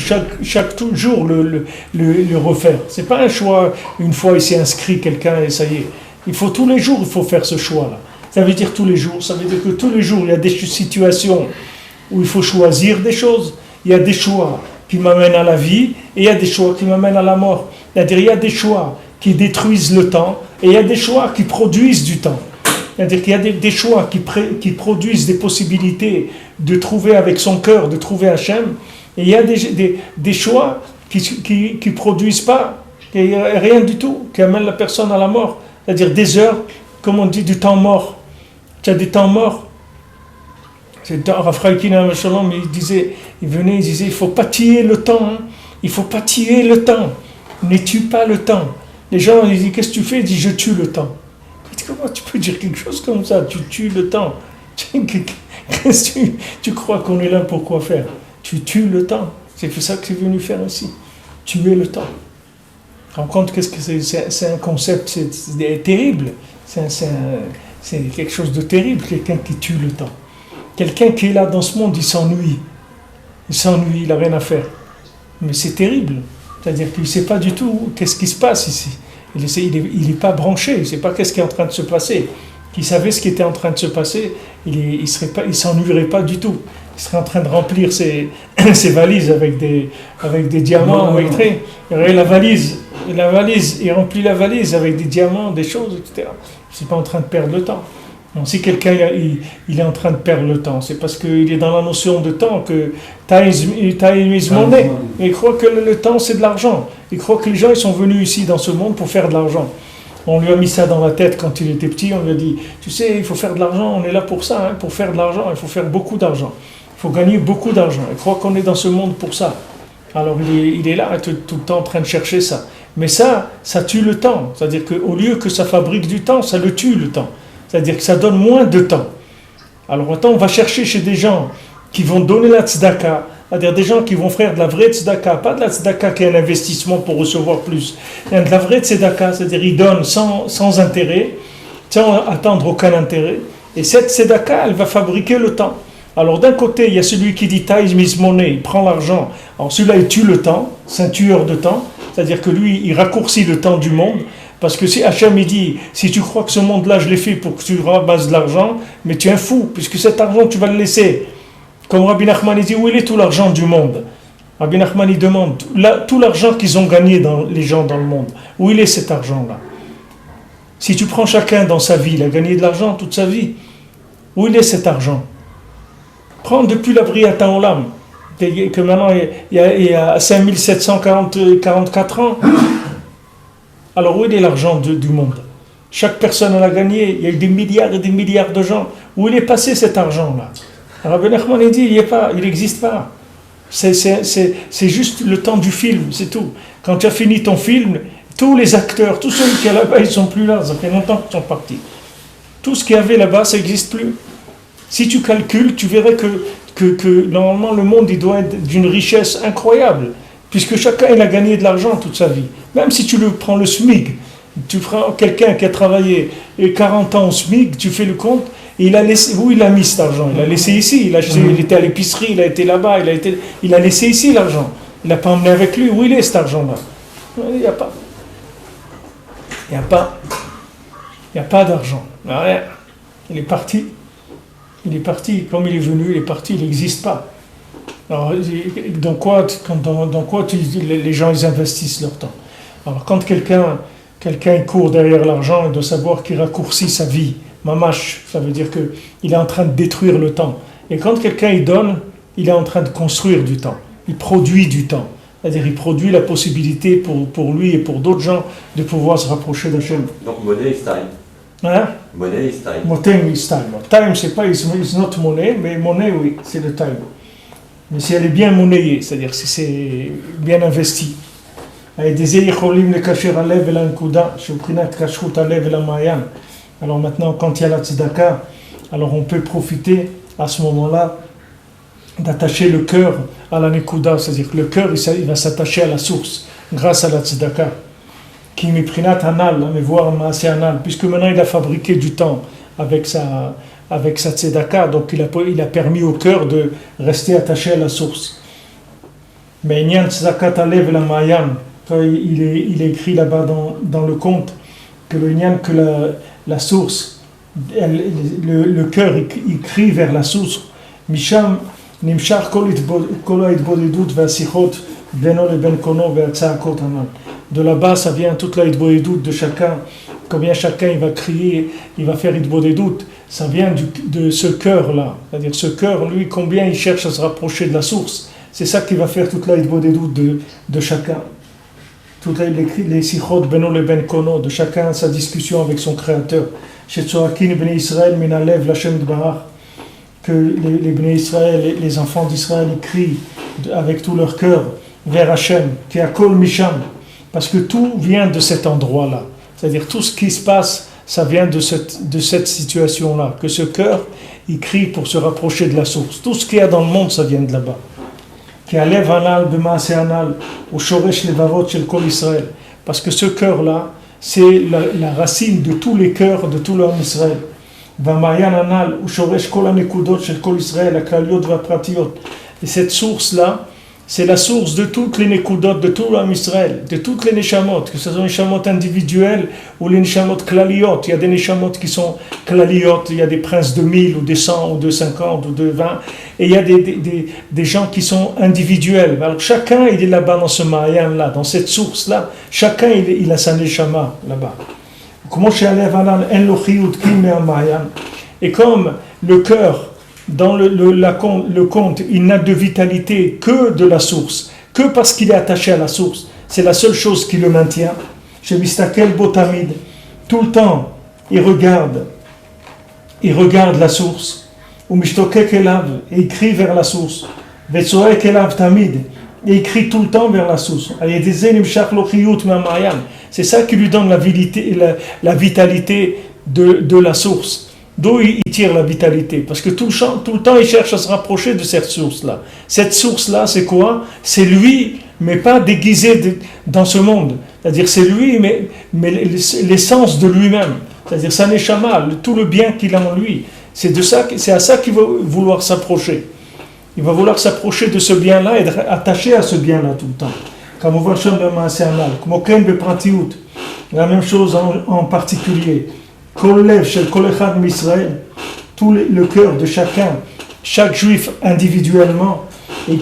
chaque jour le refaire. C'est pas un choix, une fois il s'est inscrit quelqu'un et ça y est. Il faut tous les jours, il faut faire ce choix-là. Ça veut dire tous les jours. Ça veut dire que tous les jours, il y a des situations où il faut choisir des choses. Il y a des choix qui m'amènent à la vie et il y a des choix qui m'amènent à la mort. C'est-à-dire il y a des choix qui détruisent le temps et il y a des choix qui produisent du temps. C'est-à-dire qu'il y a des choix qui produisent des possibilités de trouver avec son cœur, de trouver Hachem, et il y a des choix qui produisent pas, rien du tout, qui amènent la personne à la mort. C'est-à-dire des heures, comme on dit, du temps mort. Tu as des temps morts. C'est Raphaël Kina, il disait, il disait, il faut pas tuer le temps. Hein. Il faut pas tuer le temps. Ne tue pas le temps. Les gens, ils disent, qu'est-ce que tu fais? Ils disent, je tue le temps. Comment tu peux dire quelque chose comme ça? Tu tues le temps. Tu crois qu'on est là pour quoi faire? Tu tues le temps. C'est pour ça que tu es venu faire ici. Tuer le temps. Rends compte qu'est-ce que c'est un concept, c'est terrible. C'est quelque chose de terrible, quelqu'un qui tue le temps. Quelqu'un qui est là dans ce monde, il s'ennuie. Il n'a rien à faire. Mais c'est terrible. C'est-à-dire qu'il ne sait pas du tout qu'est-ce qui se passe ici. Il n'est pas branché, il ne sait pas qu'est-ce qui est en train de se passer. Qu'il savait ce qui était en train de se passer, il ne s'ennuierait pas du tout. Il serait en train de remplir ses valises avec des diamants. Il y aurait la valise, il remplit la valise avec des diamants, des choses, etc. Il n'est pas en train de perdre le temps. Donc, si quelqu'un il est en train de perdre le temps, c'est parce qu'il est dans la notion de temps que time is money. Il croit que le temps c'est de l'argent. Il croit que les gens ils sont venus ici dans ce monde pour faire de l'argent. On lui a mis ça dans la tête quand il était petit. On lui a dit, tu sais, il faut faire de l'argent. On est là pour ça, hein, pour faire de l'argent. Il faut faire beaucoup d'argent. Il faut gagner beaucoup d'argent. Il croit qu'on est dans ce monde pour ça. Alors il est là tout le temps en train de chercher ça. Mais ça tue le temps. C'est-à-dire qu'au lieu que ça fabrique du temps, ça le tue le temps. C'est-à-dire que ça donne moins de temps. Alors maintenant, on va chercher chez des gens qui vont donner la tzedaka, c'est-à-dire des gens qui vont faire de la vraie tzedaka, pas de la tzedaka qui est un investissement pour recevoir plus. De la vraie tzedaka, c'est-à-dire ils donnent sans intérêt, sans attendre aucun intérêt. Et cette tzedaka, elle va fabriquer le temps. Alors d'un côté, il y a celui qui dit time is money, il prend l'argent. Alors celui-là, il tue le temps, c'est un tueur de temps, c'est-à-dire que lui, il raccourcit le temps du monde. Parce que si Hachem il dit, si tu crois que ce monde-là, je l'ai fait pour que tu ramasses de l'argent, mais tu es un fou, puisque cet argent, tu vas le laisser. Comme Rabbi Nachman il dit, où est tout l'argent du monde? Rabbi Nachman il demande, tout l'argent qu'ils ont gagné les gens dans le monde, où il est cet argent-là? Si tu prends chacun dans sa vie, il a gagné de l'argent toute sa vie, où il est cet argent? Prends depuis la Briata Olam, que maintenant il y a 5744 ans. Alors où est l'argent du monde? Chaque personne en a gagné, il y a eu des milliards et des milliards de gens. Où il est passé cet argent-là? Rabbi Nachman il dit, il n'existe pas. C'est juste le temps du film, c'est tout. Quand tu as fini ton film, tous les acteurs, tous ceux qui sont là-bas, ils ne sont plus là, ça fait longtemps qu'ils sont partis. Tout ce qu'il y avait là-bas, ça n'existe plus. Si tu calcules, tu verrais que normalement le monde il doit être d'une richesse incroyable. Puisque chacun il a gagné de l'argent toute sa vie. Même si tu prends le SMIC, tu prends quelqu'un qui a travaillé 40 ans au SMIC, tu fais le compte, et où il a mis cet argent? Il a laissé ici, il était à l'épicerie, il a été là-bas, il a laissé ici l'argent. Il n'a pas emmené avec lui. Où il est cet argent-là? Il n'y a pas. Il n'y a pas d'argent. Rien. Il est parti. Comme il est venu, il est parti, il n'existe pas. Alors, dans quoi les gens ils investissent leur temps? Alors, quand quelqu'un court derrière l'argent, il doit savoir qu'il raccourcit sa vie. Mamash, ça veut dire qu'il est en train de détruire le temps. Et quand quelqu'un il donne, il est en train de construire du temps. Il produit du temps. C'est-à-dire il produit la possibilité pour lui et pour d'autres gens de pouvoir se rapprocher d'Hachem. Donc, money is time. Hein? Money is time. Money is time. Time, c'est pas, it's not money, mais money, oui, c'est le time. Mais si elle est bien monnayée, c'est-à-dire si c'est bien investi. Alors maintenant, quand il y a la tzedaka, alors on peut profiter à ce moment-là d'attacher le cœur à la nekuda, c'est-à-dire que le cœur il va s'attacher à la source grâce à la tzedaka. Qui miprinat anal, mais voir maaseh anal, puisque maintenant il a fabriqué du temps avec avec sa tzedaka, donc il a permis au cœur de rester attaché à la source. Mais Inyan Tzedakat Alev la Mayan, il est écrit là-bas dans le conte que le Inyan, que la source, le cœur, il crie vers la source. Misham Nimshach Kol Ha'itbodedut Ve'asichot Beno Leben Kono Ve'atza'akot Hanal. De là-bas, ça vient toute la Hitbodedut de chacun. Combien chacun il va crier, il va faire Hitbodedut. Ça vient de ce cœur-là. C'est-à-dire ce cœur, lui, combien il cherche à se rapprocher de la source. C'est ça qui va faire toute la Hitbodedut de chacun. Toutes les sichot beno le ben kono, de chacun sa discussion avec son créateur. Chez Tzoakin Bnei Israël minalev l'Hashem d'Barach, que les Bnei Israël, les enfants d'Israël, ils crient avec tout leur cœur vers Hachem, qui a kol misham, parce que tout vient de cet endroit-là. C'est-à-dire tout ce qui se passe, ça vient de cette situation-là, que ce cœur, il crie pour se rapprocher de la source. Tout ce qu'il y a dans le monde, ça vient de là-bas. Qui a lev anal b'maase anal ou shoresh levavot shel kol Israël, parce que ce cœur-là, c'est la racine de tous les cœurs de tout l'homme Israël. V'mayan anal ou shoresh kol hanekudot shel kol Israël, aklaliot v'pratiot. Et cette source-là, c'est la source de toutes les nekudot de tout l'homme Israël, de toutes les neshamot, que ce soit les neshamot individuelles ou les neshamot klaliot. Il y a des neshamot qui sont klaliot, il y a des princes de 1000 ou de 100 ou de 50 ou de 20, et il y a des gens qui sont individuels. Alors chacun il est là-bas dans ce Mayan-là, dans cette source-là, chacun il a sa neshama là-bas. Et comme le cœur, dans le conte, il n'a de vitalité que de la source, que parce qu'il est attaché à la source. C'est la seule chose qui le maintient. Chez Mistakel Botamid, tout le temps, il regarde la source. Ou Mishtokek Elav, et il crie vers la source. Vetsoek Elav Tamid, et il crie tout le temps vers la source. C'est ça qui lui donne la vitalité de la source. D'où il tire la vitalité, parce que tout le temps il cherche à se rapprocher de cette source-là. Cette source-là, c'est quoi? C'est lui, mais pas déguisé dans ce monde. C'est-à-dire c'est lui, mais l'essence de lui-même. C'est-à-dire sa neshama, tout le bien qu'il a en lui. C'est à ça qu'il va vouloir s'approcher. Il va vouloir s'approcher de ce bien-là et être attaché à ce bien-là tout le temps. Comme on voit sur le Maase Anal, comme aucun bepratiut, la même chose en particulier. Tout le cœur de chacun, chaque juif individuellement, et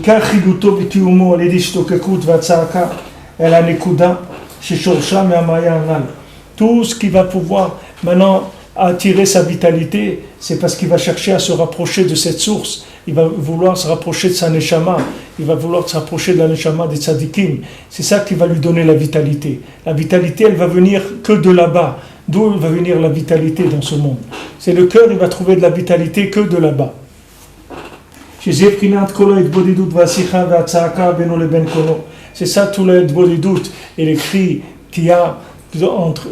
tout ce qui va pouvoir maintenant attirer sa vitalité, c'est parce qu'il va chercher à se rapprocher de cette source. Il va vouloir se rapprocher de sa neshama, il va vouloir se rapprocher de la neshama des tzadikim. C'est ça qui va lui donner la vitalité. La vitalité, elle va venir que de là-bas. D'où va venir la vitalité dans ce monde? C'est le cœur, il va trouver de la vitalité que de là-bas. C'est ça tout le Hitbodedut et les cris qu'il y a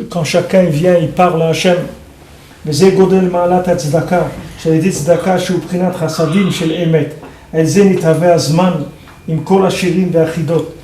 quand chacun vient, il parle à Hachem. וזה גודל מעלת הצדקה, שעל ידי צדקה שהוא בחינת חסדים של אמת. על זה נתהווה הזמן עם כל השירים והחידות.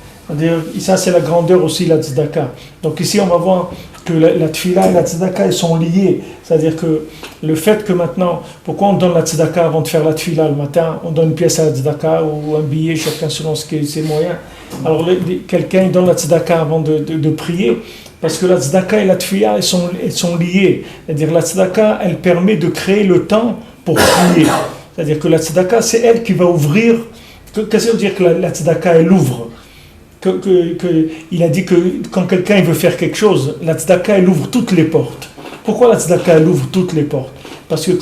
Ça c'est la grandeur aussi la tzedaka. Donc ici on va voir que la tfila et la tzedaka ils sont liés. C'est-à-dire que le fait que maintenant, pourquoi on donne la tzedaka avant de faire la tfila le matin, on donne une pièce à la tzedaka ou un billet, chacun selon ses moyens. Alors quelqu'un il donne la tzedaka avant de prier, parce que la tzedaka et la tfila elles sont liées. C'est-à-dire la tzedaka elle permet de créer le temps pour prier. C'est-à-dire que la tzedaka c'est elle qui va ouvrir. Qu'est-ce que ça veut dire que la tzedaka elle ouvre? Il a dit que quand quelqu'un veut faire quelque chose, la tzedaka elle ouvre toutes les portes. Pourquoi la tzedaka elle ouvre toutes les portes? Parce que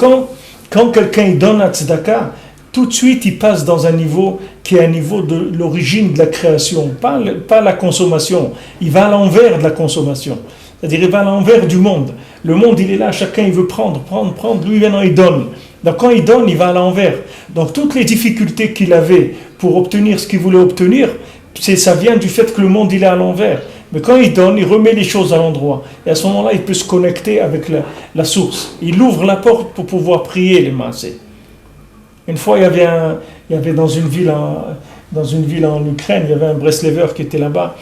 quand quelqu'un donne la tzedaka, tout de suite il passe dans un niveau qui est un niveau de l'origine de la création, pas la consommation. Il va à l'envers de la consommation. C'est-à-dire il va à l'envers du monde. Le monde il est là, chacun il veut prendre. Lui maintenant il donne. Donc quand il donne, il va à l'envers. Donc toutes les difficultés qu'il avait pour obtenir ce qu'il voulait obtenir, ça vient du fait que le monde il est à l'envers. Mais quand il donne, il remet les choses à l'endroit. Et à ce moment-là, il peut se connecter avec la source. Il ouvre la porte pour pouvoir prier les maasés. Une fois, il y avait dans une ville en Ukraine, il y avait un Breslever qui était là-bas.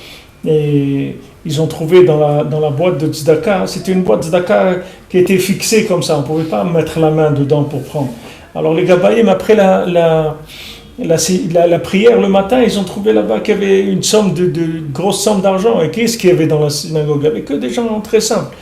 Et ils ont trouvé dans la boîte de tzedaka, c'était une boîte de tzedaka qui était fixée comme ça, on ne pouvait pas mettre la main dedans pour prendre. Alors les Gabaïm, après la prière le matin, ils ont trouvé là-bas qu'il y avait une somme de grosse somme d'argent. Et qu'est-ce qu'il y avait dans la synagogue? Il n'y avait que des gens très simples.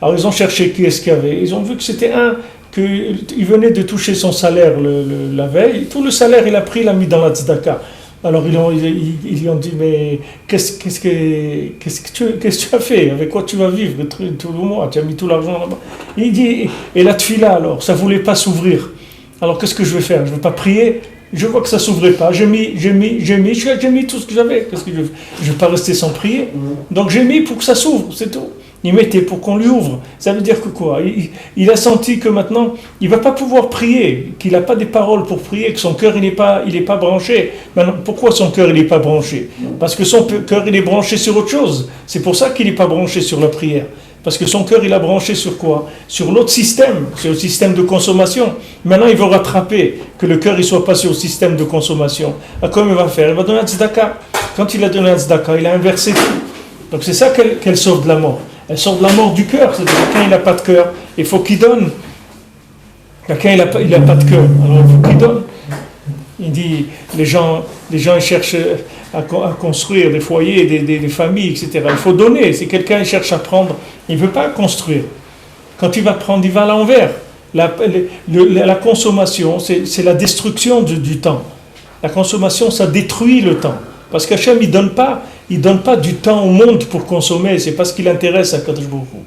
Alors ils ont cherché qui est-ce qu'il y avait. Ils ont vu que c'était un qu'il venait de toucher son salaire la veille. Tout le salaire, il a pris, il l'a mis dans la tzedaka. Alors ils lui ont dit, mais qu'est-ce que tu as fait? Avec quoi tu vas vivre tout le mois? Tu as mis tout l'argent là-bas. Il dit, et la tefila alors, ça ne voulait pas s'ouvrir. Alors qu'est-ce que je vais faire? Je ne vais pas prier? Je vois que ça ne s'ouvrait pas. J'ai mis tout ce que j'avais. Qu'est-ce que je ne vais pas rester sans prier? Donc j'ai mis pour que ça s'ouvre, c'est tout. Il mettait pour qu'on lui ouvre. Ça veut dire que quoi? Il a senti que maintenant, il ne va pas pouvoir prier, qu'il n'a pas des paroles pour prier, que son cœur il n'est pas branché. Maintenant, pourquoi son cœur il n'est pas branché? Parce que son cœur il est branché sur autre chose. C'est pour ça qu'il n'est pas branché sur la prière. Parce que son cœur il a branché sur quoi? Sur l'autre système, sur le système de consommation. Maintenant il veut rattraper, que le cœur il soit passé au système de consommation. Alors comment il va faire? Il va donner un tzedaka. Quand il a donné un tzedaka, il a inversé tout. Donc c'est ça qu'elle sort de la mort. Elle sort de la mort du cœur. C'est-à-dire que quelqu'un il n'a pas de cœur, il faut qu'il donne. Quelqu'un il n'a pas de cœur, alors il faut qu'il donne. Il dit, les gens ils cherchent à construire des foyers, des familles, etc. Il faut donner. Si quelqu'un il cherche à prendre, il ne veut pas construire. Quand il va prendre, il va à l'envers. La consommation, c'est la destruction du temps. La consommation, ça détruit le temps. Parce qu'Hachem, il donne pas du temps au monde pour consommer. C'est pas ce qui l'intéresse à Kadosh Baruch Hu.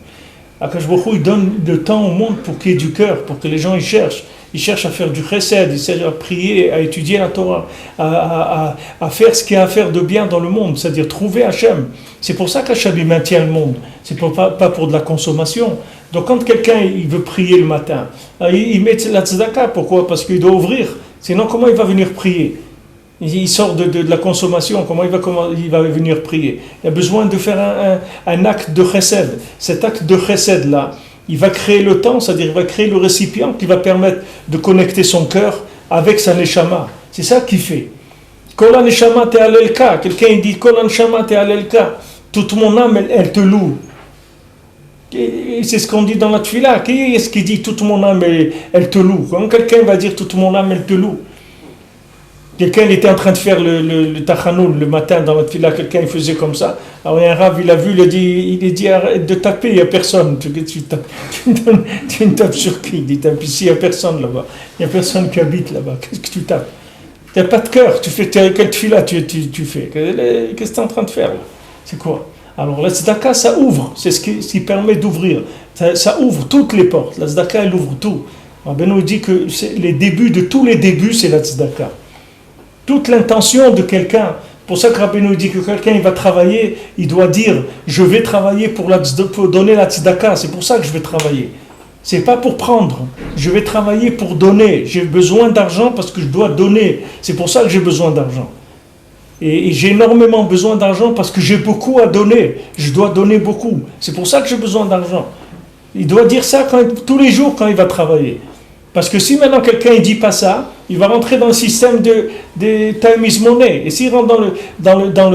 Akadosh Baruch Hu, il donne le temps au monde pour qu'il y ait du cœur, pour que les gens ils cherchent. Ils cherchent à faire du chesed, ils cherchent à prier, à étudier la Torah, à faire ce qu'il y a à faire de bien dans le monde, c'est-à-dire trouver Hachem. C'est pour ça qu'Hachem il maintient le monde, c'est pas pour de la consommation. Donc quand quelqu'un il veut prier le matin, il met la tzedaka, pourquoi? Parce qu'il doit ouvrir, sinon comment il va venir prier? Il sort de la consommation, comment il va venir prier? Il a besoin de faire un acte de chesed. Cet acte de chesed là, il va créer le temps, c'est-à-dire il va créer le récipient qui va permettre de connecter son cœur avec sa neshama. C'est ça qu'il fait. Kol neshama te alelka. Quelqu'un il dit Kol neshama te alelka. Toute mon âme elle te loue. Et c'est ce qu'on dit dans la tefila. Qui est-ce qui dit toute mon âme elle te loue? Quand quelqu'un va dire toute mon âme elle te loue? Quelqu'un était en train de faire le tachanoun le matin dans la tefila, quelqu'un il faisait comme ça. Alors un rave il a vu, il a dit arrête de taper, il n'y a personne. Tu me tapes sur qui? Il dit tape ici, il n'y a personne là-bas. Il n'y a personne qui habite là-bas. Qu'est-ce que tu tapes? Tu n'as pas de cœur, quelle tefila tu fais? Qu'est-ce que tu es en train de faire là? C'est quoi? Alors la tzedaka ça ouvre, c'est ce qui permet d'ouvrir. Ça ouvre toutes les portes. La tzedaka elle ouvre tout. Rabbeinu nous dit que les débuts de tous les débuts c'est la tzedaka. Toute l'intention de quelqu'un, pour ça que Rabbeinu nous dit que quelqu'un il va travailler, il doit dire je vais travailler pour donner la tzedaka, c'est pour ça que je vais travailler. C'est pas pour prendre, je vais travailler pour donner. J'ai besoin d'argent parce que je dois donner, c'est pour ça que j'ai besoin d'argent. Et j'ai énormément besoin d'argent parce que j'ai beaucoup à donner, je dois donner beaucoup, c'est pour ça que j'ai besoin d'argent. Il doit dire ça tous les jours quand il va travailler. Parce que si maintenant quelqu'un ne dit pas ça, il va rentrer dans le système de time is money. Et s'il rentre dans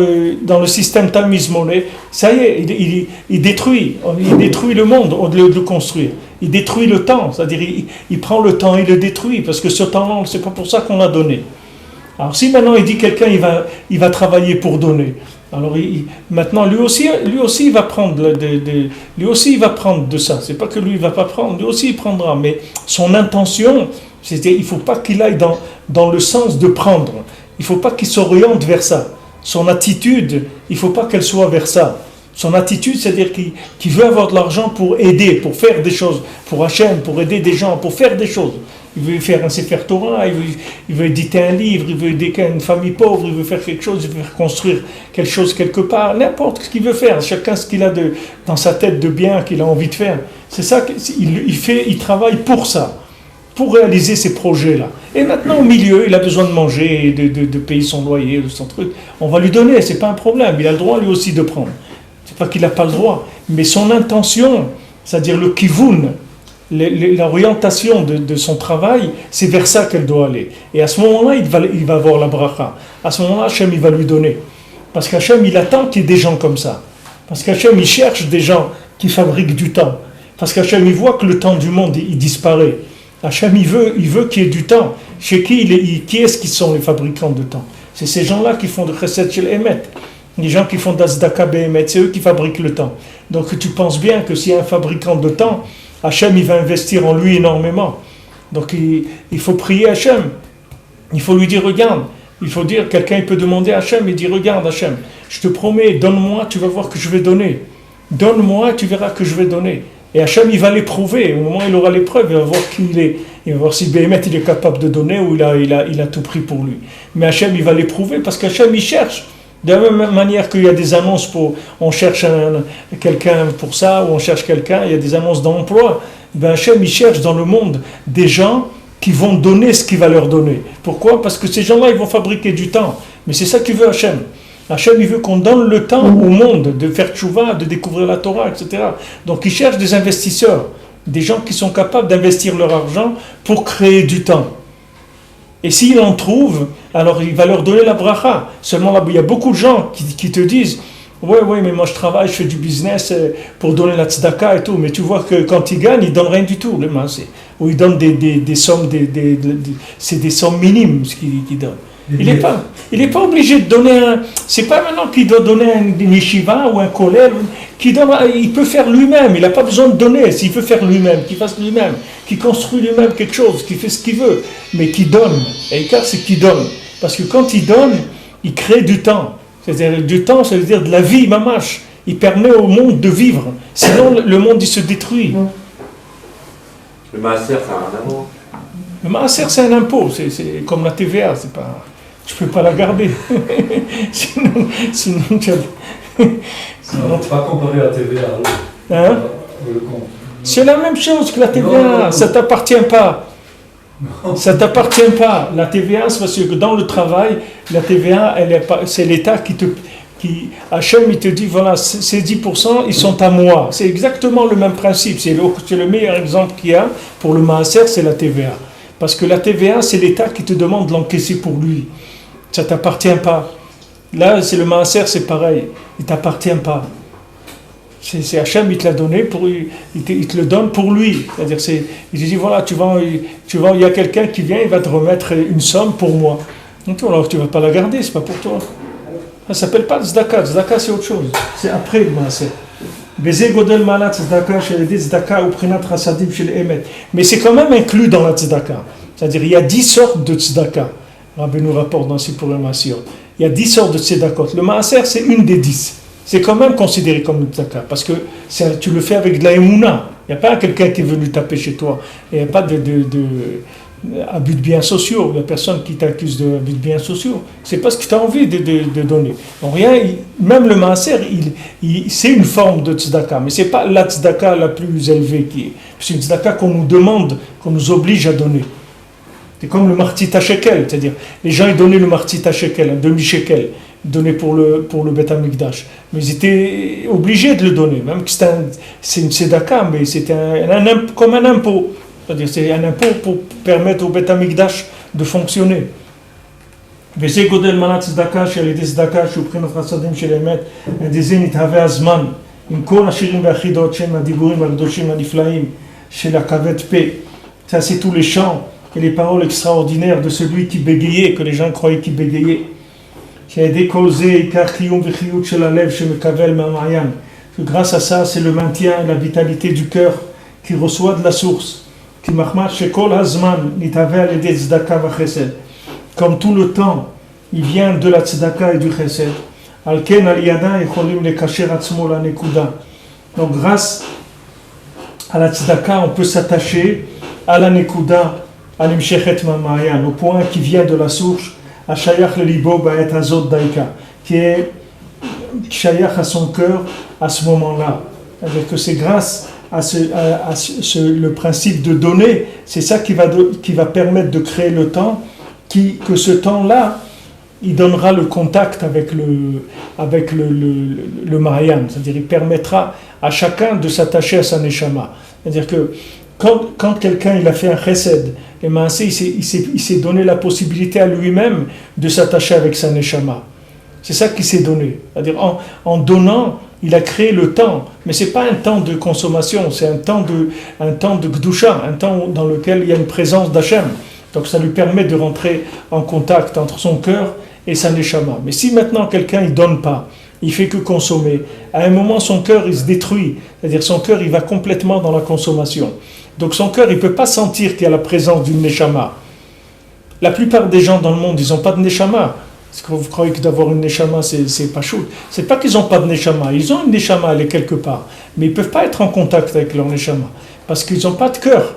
le système time is money, ça y est, il détruit le monde au lieu de le construire. Il détruit le temps, c'est-à-dire il prend le temps, il le détruit, parce que ce temps-là, c'est pas pour ça qu'on l'a donné. Alors si maintenant il dit quelqu'un il va travailler pour donner, alors maintenant lui aussi il va prendre lui aussi il va prendre de ça. C'est pas que lui il va pas prendre, lui aussi il prendra, mais son intention, il faut pas qu'il aille dans le sens de prendre. Il faut pas qu'il s'oriente vers ça. Son attitude, il faut pas qu'elle soit vers ça. Son attitude, c'est-à-dire qu'il veut avoir de l'argent pour aider, pour faire des choses, pour Hachem, pour aider des gens, pour faire des choses. Il veut faire un Sefer Torah, il veut éditer un livre, il veut aider une famille pauvre, il veut faire quelque chose, il veut faire construire quelque chose quelque part, n'importe ce qu'il veut faire, chacun ce qu'il a dans sa tête de bien qu'il a envie de faire. C'est ça il travaille pour ça, pour réaliser ces projets-là. Et maintenant au milieu, il a besoin de manger, de payer son loyer, son truc. On va lui donner, c'est pas un problème, il a le droit lui aussi de prendre. C'est pas qu'il n'a pas le droit, mais son intention, c'est-à-dire le kivun, l'orientation de son travail, c'est vers ça qu'elle doit aller. Et à ce moment-là, il va avoir la bracha. À ce moment-là, Hachem, il va lui donner. Parce qu'Hachem, il attend qu'il y ait des gens comme ça. Parce qu'Hachem, il cherche des gens qui fabriquent du temps. Parce qu'Hachem, il voit que le temps du monde, il disparaît. Hachem, il veut qu'il y ait du temps. Chez qui est-ce qui sont les fabricants de temps? C'est ces gens-là qui font de Chesed Shel Emet. Les gens qui font d'Azdaka Be'emet, c'est eux qui fabriquent le temps. Donc tu penses bien que s'il y a un fabricant de temps, Hachem, il va investir en lui énormément. Donc il faut prier Hachem. Il faut lui dire, regarde. Il faut dire, quelqu'un il peut demander à Hachem, il dit, regarde Hachem, je te promets, donne-moi, tu vas voir que je vais donner. Donne-moi, tu verras que je vais donner. Et Hachem, il va l'éprouver. Au moment où il aura l'épreuve, il va voir qui il est. Il va voir si Béhémet, il est capable de donner ou il a tout pris pour lui. Mais Hachem, il va l'éprouver parce qu'Hachem, il cherche. De la même manière qu'il y a des annonces pour... On cherche quelqu'un pour ça, ou on cherche quelqu'un, il y a des annonces d'emploi. Ben Hachem, il cherche dans le monde des gens qui vont donner ce qu'il va leur donner. Pourquoi? Parce que ces gens-là, ils vont fabriquer du temps. Mais c'est ça qu'il veut Hachem. Hachem, il veut qu'on donne le temps au monde de faire tchouva, de découvrir la Torah, etc. Donc, il cherche des investisseurs, des gens qui sont capables d'investir leur argent pour créer du temps. Et s'il en trouve, alors il va leur donner la bracha. Seulement, là, il y a beaucoup de gens qui te disent « Ouais, mais moi je travaille, je fais du business pour donner la tzedaka et tout. » Mais tu vois que quand ils gagnent, ils ne donnent rien du tout. Ou ils donnent des sommes, c'est des sommes minimes ce qu'ils donnent. Il n'est pas obligé de donner c'est pas maintenant qu'il doit donner une yeshiva ou un kollel, il peut faire lui-même, il n'a pas besoin de donner, s'il veut faire lui-même, qu'il fasse lui-même, qu'il construit lui-même quelque chose, qu'il fait ce qu'il veut, mais qu'il donne. Et car c'est qu'il donne. Parce que quand il donne, il crée du temps. C'est-à-dire du temps, ça veut dire de la vie, mamash. Il permet au monde de vivre. Sinon, le monde, il se détruit. Le maaser, ça a un amour. Le maaser, c'est un impôt, c'est comme la TVA, c'est pas... Tu peux pas la garder. sinon tu as... On ne peut pas comparer la TVA hein? Le compte. C'est la même chose que la TVA, non. Ça t'appartient pas. Non. Ça t'appartient pas. La TVA, c'est parce que dans le travail, la TVA, c'est l'État Hachem, il te dit, voilà, ces 10%, ils sont à moi. C'est exactement le même principe. C'est le meilleur exemple qu'il y a pour le maaser, c'est la TVA. Parce que la TVA, c'est l'État qui te demande de l'encaisser pour lui. Ça ne t'appartient pas. Là, c'est le maaser, c'est pareil. Il ne t'appartient pas. C'est Hachem, il te l'a donné, il te le donne pour lui. C'est-à-dire, il te dit, voilà, il y a quelqu'un qui vient, il va te remettre une somme pour moi. Donc, alors tu ne vas pas la garder, ce n'est pas pour toi. Ça ne s'appelle pas tzedaka. Tzedaka, c'est autre chose. C'est après le maaser. Mais c'est quand même inclus dans la tzedaka. C'est-à-dire, il y a 10 sortes de tzedaka. Rabbi nous rapporte dans ses programmations. Il y a 10 sortes de tzedakot. Le maaser, c'est une des 10. C'est quand même considéré comme une tzedaka. Parce que tu le fais avec de la émouna. Il n'y a pas quelqu'un qui est venu taper chez toi. Il n'y a pas abus de biens sociaux. Il n'y a personne qui t'accuse d'abus de biens sociaux. C'est parce que tu as envie de donner. Donc même le maaser, c'est une forme de tzedaka. Mais ce n'est pas la tzedaka la plus élevée qui est. C'est une tzedaka qu'on nous demande, qu'on nous oblige à donner. C'est comme le martit shekel, c'est-à-dire les gens ils donnaient le martit shekel, un demi-shekel, donné pour le Beth Amikdash. Mais ils étaient obligés de le donner, même que c'est une tzedaka, mais c'était comme un impôt. C'est-à-dire c'est un impôt pour permettre au Beth Amikdash de fonctionner. וזה גודל מנת צדקה שעל ידי צדקה שהוא בחינת חסדים של אמת, על ידי זה נתהווה הזמן עם כל השירים והחידות שהם הדיבורים הקדושים הנפלאים של הכבד פה. Ça c'est tous les chants et les paroles extraordinaires de celui qui bégayait, que les gens croyaient qu'il bégayait. Grâce à ça, c'est le maintien et la vitalité du cœur qui reçoit de la source. Comme tout le temps, il vient de la tzedaka et du chesed. Donc grâce à la tzedaka, on peut s'attacher à la nekuda, au point qui vient de la source, à shayach le libo ba'et hazot daika, qui est shayach à son cœur à ce moment-là. C'est-à-dire que c'est grâce à le principe de donner, c'est ça qui va permettre de créer le temps, que ce temps-là, il donnera le contact avec le Mahayan, c'est-à-dire il permettra à chacun de s'attacher à sa neshama. C'est-à-dire que quand quelqu'un il a fait un chesed, et il s'est donné la possibilité à lui-même de s'attacher avec sa neshama. C'est ça qui s'est donné. C'est-à-dire en donnant, il a créé le temps. Mais ce n'est pas un temps de consommation, c'est un temps de Gdusha, un temps dans lequel il y a une présence d'Hachem. Donc ça lui permet de rentrer en contact entre son cœur et sa neshama. Mais si maintenant quelqu'un ne donne pas, il fait que consommer, à un moment son cœur il se détruit. C'est-à-dire son cœur il va complètement dans la consommation. Donc son cœur il ne peut pas sentir qu'il y a la présence d'une neshama. La plupart des gens dans le monde, ils n'ont pas de neshama. Est-ce que vous croyez que d'avoir une neshama, c'est pas chaud? C'est pas qu'ils n'ont pas de neshama. Ils ont une neshama, elle est quelque part. Mais ils ne peuvent pas être en contact avec leur neshama. Parce qu'ils n'ont pas de cœur.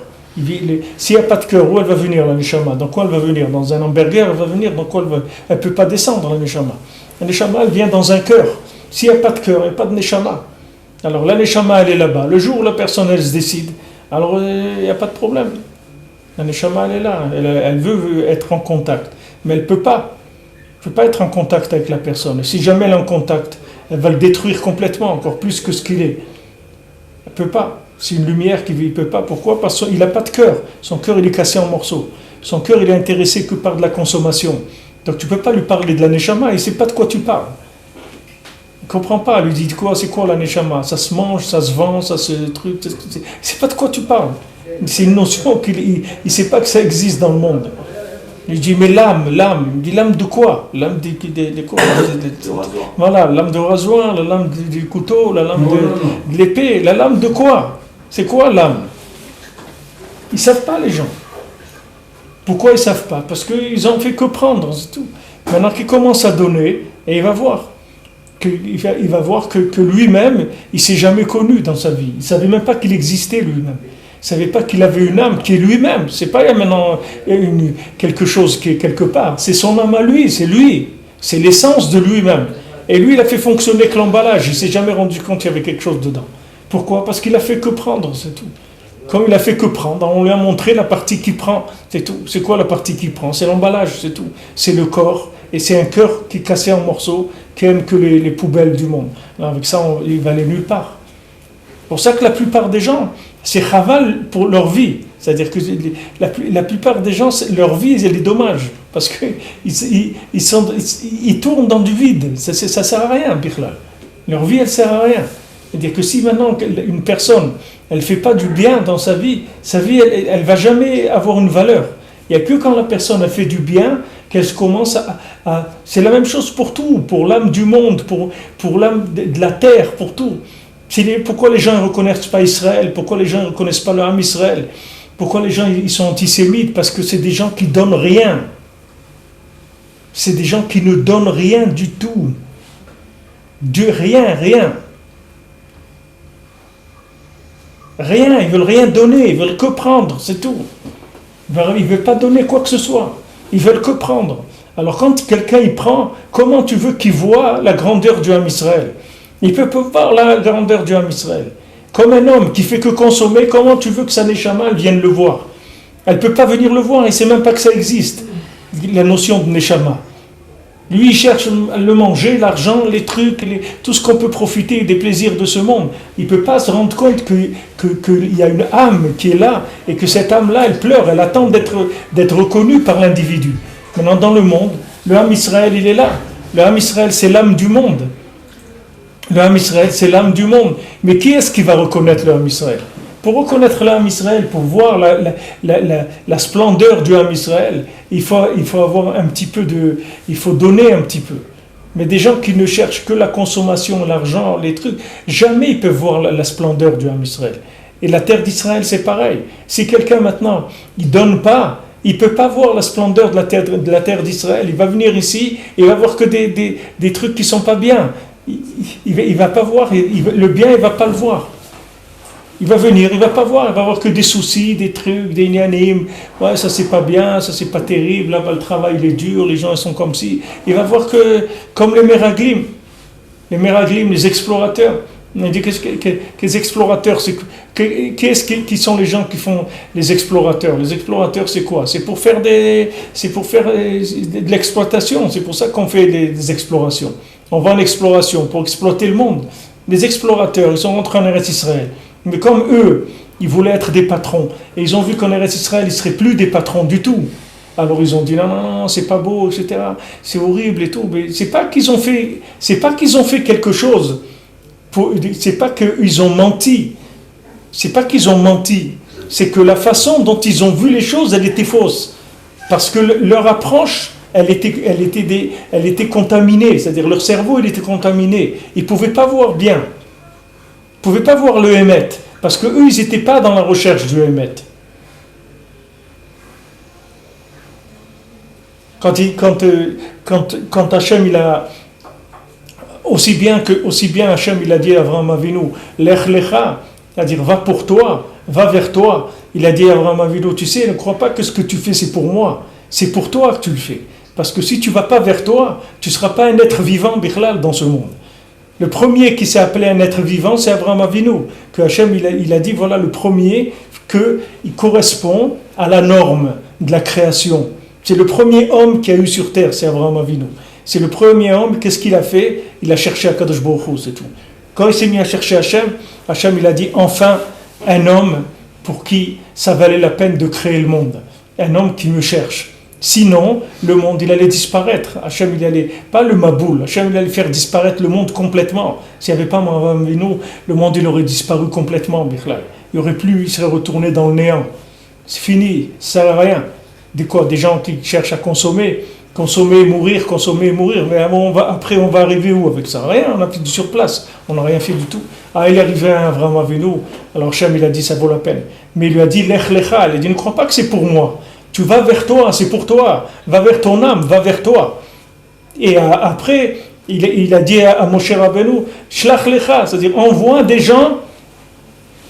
S'il n'y a pas de cœur, où elle va venir la neshama? Dans quoi elle va venir? Dans un hamburger, elle va venir? Dans quoi elle ne peut pas descendre la neshama? La neshama, elle vient dans un cœur. S'il n'y a pas de cœur, il n'y a pas de neshama. Alors la neshama, elle est là-bas. Le jour où la personne, elle se décide, alors il n'y a pas de problème. La neshama, elle est là. Elle veut être en contact. Mais elle ne peut pas. Elle ne peut pas être en contact avec la personne. Et si jamais elle est en contact, elle va le détruire complètement, encore plus que ce qu'il est. Elle ne peut pas. C'est une lumière qu'il ne peut pas. Pourquoi? Parce qu'il n'a pas de cœur. Son cœur, il est cassé en morceaux. Son cœur, il est intéressé que par de la consommation. Donc tu ne peux pas lui parler de la neshama, il ne sait pas de quoi tu parles. Il ne comprend pas. Il lui dit quoi? C'est quoi la neshama? Ça se mange, ça se vend, ça se truc. Il ne sait pas de quoi tu parles. C'est une notion qu'il ne sait pas que ça existe dans le monde. Il dit, mais l'âme. Il dit, l'âme de quoi? L'âme de quoi? Voilà, l'âme de rasoir, la lame du couteau, la lame de l'épée. La lame de quoi? C'est quoi l'âme? Ils ne savent pas, les gens. Pourquoi ils ne savent pas? Parce qu'ils n'ont fait que prendre, c'est tout. Maintenant qu'il commence à donner, et il va voir que lui-même, il ne s'est jamais connu dans sa vie. Il ne savait même pas qu'il existait lui-même. Il ne savait pas qu'il avait une âme qui est lui-même. Ce n'est pas maintenant quelque chose qui est quelque part. C'est son âme à lui, c'est lui. C'est l'essence de lui-même. Et lui, il a fait fonctionner que l'emballage. Il ne s'est jamais rendu compte qu'il y avait quelque chose dedans. Pourquoi? Parce qu'il a fait que prendre, c'est tout. Comme il a fait que prendre, on lui a montré la partie qui prend, c'est tout. C'est quoi la partie qui prend? C'est l'emballage, c'est tout. C'est le corps, et c'est un cœur qui est cassé en morceaux, qui aime que les poubelles du monde. Alors avec ça, il va aller nulle part. C'est pour ça que la plupart des gens, c'est chaval pour leur vie. C'est-à-dire que la plupart des gens, leur vie, elle est dommage. Parce qu'ils tournent dans du vide. Ça ne sert à rien, Birla. Leur vie, elle ne sert à rien. C'est-à-dire que si maintenant une personne, elle ne fait pas du bien dans sa vie, elle ne va jamais avoir une valeur. Il n'y a que quand la personne a fait du bien qu'elle commence à... C'est la même chose pour tout, pour l'âme du monde, pour l'âme de la terre, pour tout. Pourquoi les gens ne reconnaissent pas Israël? Pourquoi les gens ne reconnaissent pas l'âme Israël? Pourquoi les gens ils sont antisémites? Parce que c'est des gens qui ne donnent rien. C'est des gens qui ne donnent rien du tout. Rien. Rien, ils ne veulent rien donner, ils veulent que prendre, c'est tout. Ils ne veulent pas donner quoi que ce soit. Ils veulent que prendre. Alors quand quelqu'un y prend, comment tu veux qu'il voit la grandeur du Ham Israël? Il peut pas voir la grandeur du Ham Israël. Comme un homme qui fait que consommer, comment tu veux que sa neshama vienne le voir? Elle ne peut pas venir le voir, il ne sait même pas que ça existe, la notion de neshama. Lui, il cherche le manger, l'argent, les trucs, tout ce qu'on peut profiter des plaisirs de ce monde. Il ne peut pas se rendre compte qu'il y a une âme qui est là, et que cette âme-là, elle pleure, elle attend d'être reconnue par l'individu. Maintenant, dans le monde, le Ham Israël, il est là. Le Ham Israël, c'est l'âme du monde. Le Ham Israël, c'est l'âme du monde. Mais qui est-ce qui va reconnaître le Ham Israël? Pour reconnaître le Ham Israël, pour voir la splendeur du Ham Israël, il faut avoir un petit peu de... Il faut donner un petit peu. Mais des gens qui ne cherchent que la consommation, l'argent, les trucs, jamais ils peuvent voir la splendeur du Ham Israël. Et la terre d'Israël, c'est pareil. Si quelqu'un maintenant, il ne donne pas, il ne peut pas voir la splendeur de la terre d'Israël. Il va venir ici et il va voir que des trucs qui ne sont pas bien. Il ne va pas voir, le bien, il ne va pas le voir. Il va venir, il ne va pas voir, il va voir que des soucis, des trucs, des nianim. Ouais, ça c'est pas bien, ça c'est pas terrible, là-bas le travail il est dur, les gens ils sont comme si. Il va voir que, comme les Meraglim, les explorateurs. On dit que les explorateurs, qui sont les gens qui font les explorateurs? Les explorateurs c'est quoi? C'est pour faire de l'exploitation, c'est pour ça qu'on fait des explorations. On va en exploration pour exploiter le monde. Les explorateurs, ils sont rentrés en Eretz Israël. Mais comme eux, ils voulaient être des patrons, et ils ont vu qu'en Eretz Israël, ils ne seraient plus des patrons du tout. Alors ils ont dit non, c'est pas beau, etc. C'est horrible et tout. Mais c'est pas qu'ils ont fait quelque chose. C'est pas qu'ils ont menti. C'est pas qu'ils ont menti. C'est que la façon dont ils ont vu les choses, elle était fausse. Parce que leur approche, elle était contaminée. C'est-à-dire leur cerveau, il était contaminé. Ils ne pouvaient pas voir bien. Ils ne pouvaient pas voir le Hémet. Parce qu'eux, ils n'étaient pas dans la recherche du Hémet. Quand Hachem, il a... Aussi bien Hachem, il a dit à Avraham Avinu, Lech Lecha, c'est-à-dire va pour toi, va vers toi. Il a dit à Avraham Avinu, tu sais, ne crois pas que ce que tu fais c'est pour moi, c'est pour toi que tu le fais. Parce que si tu ne vas pas vers toi, tu ne seras pas un être vivant Bichlal dans ce monde. Le premier qui s'est appelé un être vivant, c'est Avraham Avinu, que Hachem il a dit, voilà le premier qu'il correspond à la norme de la création. C'est le premier homme qui a eu sur terre, c'est Avraham Avinu. C'est le premier homme, qu'est-ce qu'il a fait? Il a cherché Akadosh Baruch Hu, c'est tout. Quand il s'est mis à chercher Hachem il a dit enfin un homme pour qui ça valait la peine de créer le monde. Un homme qui me cherche. Sinon, le monde il allait disparaître. Hachem il allait, pas le Maboul, Hachem il allait faire disparaître le monde complètement. S'il n'y avait pas Avraham Avinu, le monde il aurait disparu complètement. Il serait retourné dans le néant. C'est fini, ça ne sert à rien. Des gens qui cherchent à consommer et mourir, mais après on va arriver où avec ça? Rien, on a plus de sur place, on n'a rien fait du tout. Il est arrivé à Avraham Avinu, alors Hachem il a dit ça vaut la peine. Mais il lui a dit Lech Lecha, il a dit ne crois pas que c'est pour moi, tu vas vers toi, c'est pour toi, va vers ton âme, va vers toi. Et après, il a dit à Moshe Rabbeinu, Shlach Lecha, c'est-à-dire envoie des gens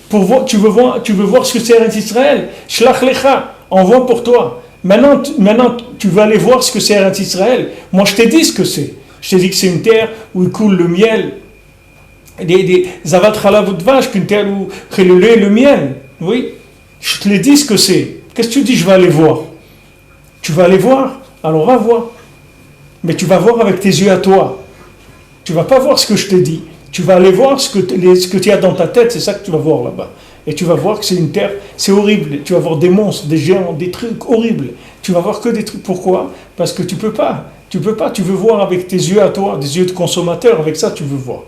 pour voir, tu veux voir ce que c'est Eretz Israël, Shlach Lecha, envoie pour toi. Maintenant, tu vas aller voir ce que c'est Eretz Israël. Moi, je t'ai dit ce que c'est. Je t'ai dit que c'est une terre où il coule le miel, des zavat chalav udvash, qu'une terre où il le lait et le miel. Oui, je te l'ai dit ce que c'est. Qu'est-ce que tu dis? Je vais aller voir. Tu vas aller voir? Alors va voir. Mais tu vas voir avec tes yeux à toi. Tu vas pas voir ce que je t'ai dit. Tu vas aller voir ce que tu as dans ta tête. C'est ça que tu vas voir là-bas. Et tu vas voir que c'est une terre, c'est horrible. Tu vas voir des monstres, des géants, des trucs horribles. Tu vas voir que des trucs. Pourquoi? Parce que tu peux pas. Tu veux voir avec tes yeux à toi, des yeux de consommateur. Avec ça, tu veux voir.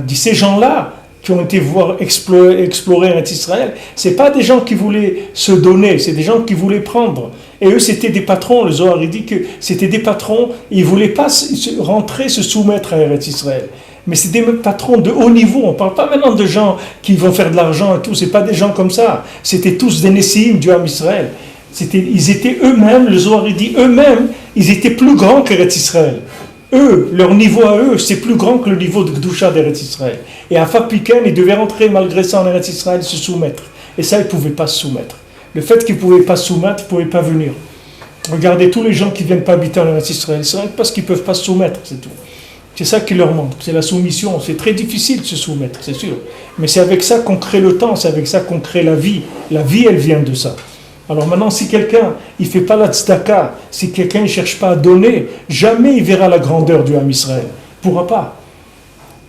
Dit ces gens-là qui ont été voir explorer Israël, c'est pas des gens qui voulaient se donner, c'est des gens qui voulaient prendre. Et eux, c'était des patrons. Le Zohar il dit que c'était des patrons. Ils voulaient pas se soumettre à Eretz Israël. Mais c'est des patrons de haut niveau. On ne parle pas maintenant de gens qui vont faire de l'argent et tout. Ce n'est pas des gens comme ça. C'était tous des Nessim du Ham Israël. Ils étaient eux-mêmes, le Zohar dit eux-mêmes, ils étaient plus grands qu'Eretz Israël. Eux, leur niveau à eux, c'est plus grand que le niveau de Gdusha d'Eretz Israël. Et à Fapiken, ils devaient rentrer malgré ça en Eretz Israël et se soumettre. Et ça, ils ne pouvaient pas se soumettre. Le fait qu'ils ne pouvaient pas se soumettre, ils ne pouvaient pas venir. Regardez tous les gens qui ne viennent pas habiter en Eretz Israël. C'est parce qu'ils ne peuvent pas se soumettre, c'est tout. C'est ça qui leur manque, c'est la soumission. C'est très difficile de se soumettre, c'est sûr. Mais c'est avec ça qu'on crée le temps, c'est avec ça qu'on crée la vie. La vie, elle vient de ça. Alors maintenant, si quelqu'un, il ne fait pas la tzedaka, si quelqu'un ne cherche pas à donner, jamais il verra la grandeur du Ham Israël. Il ne pourra pas.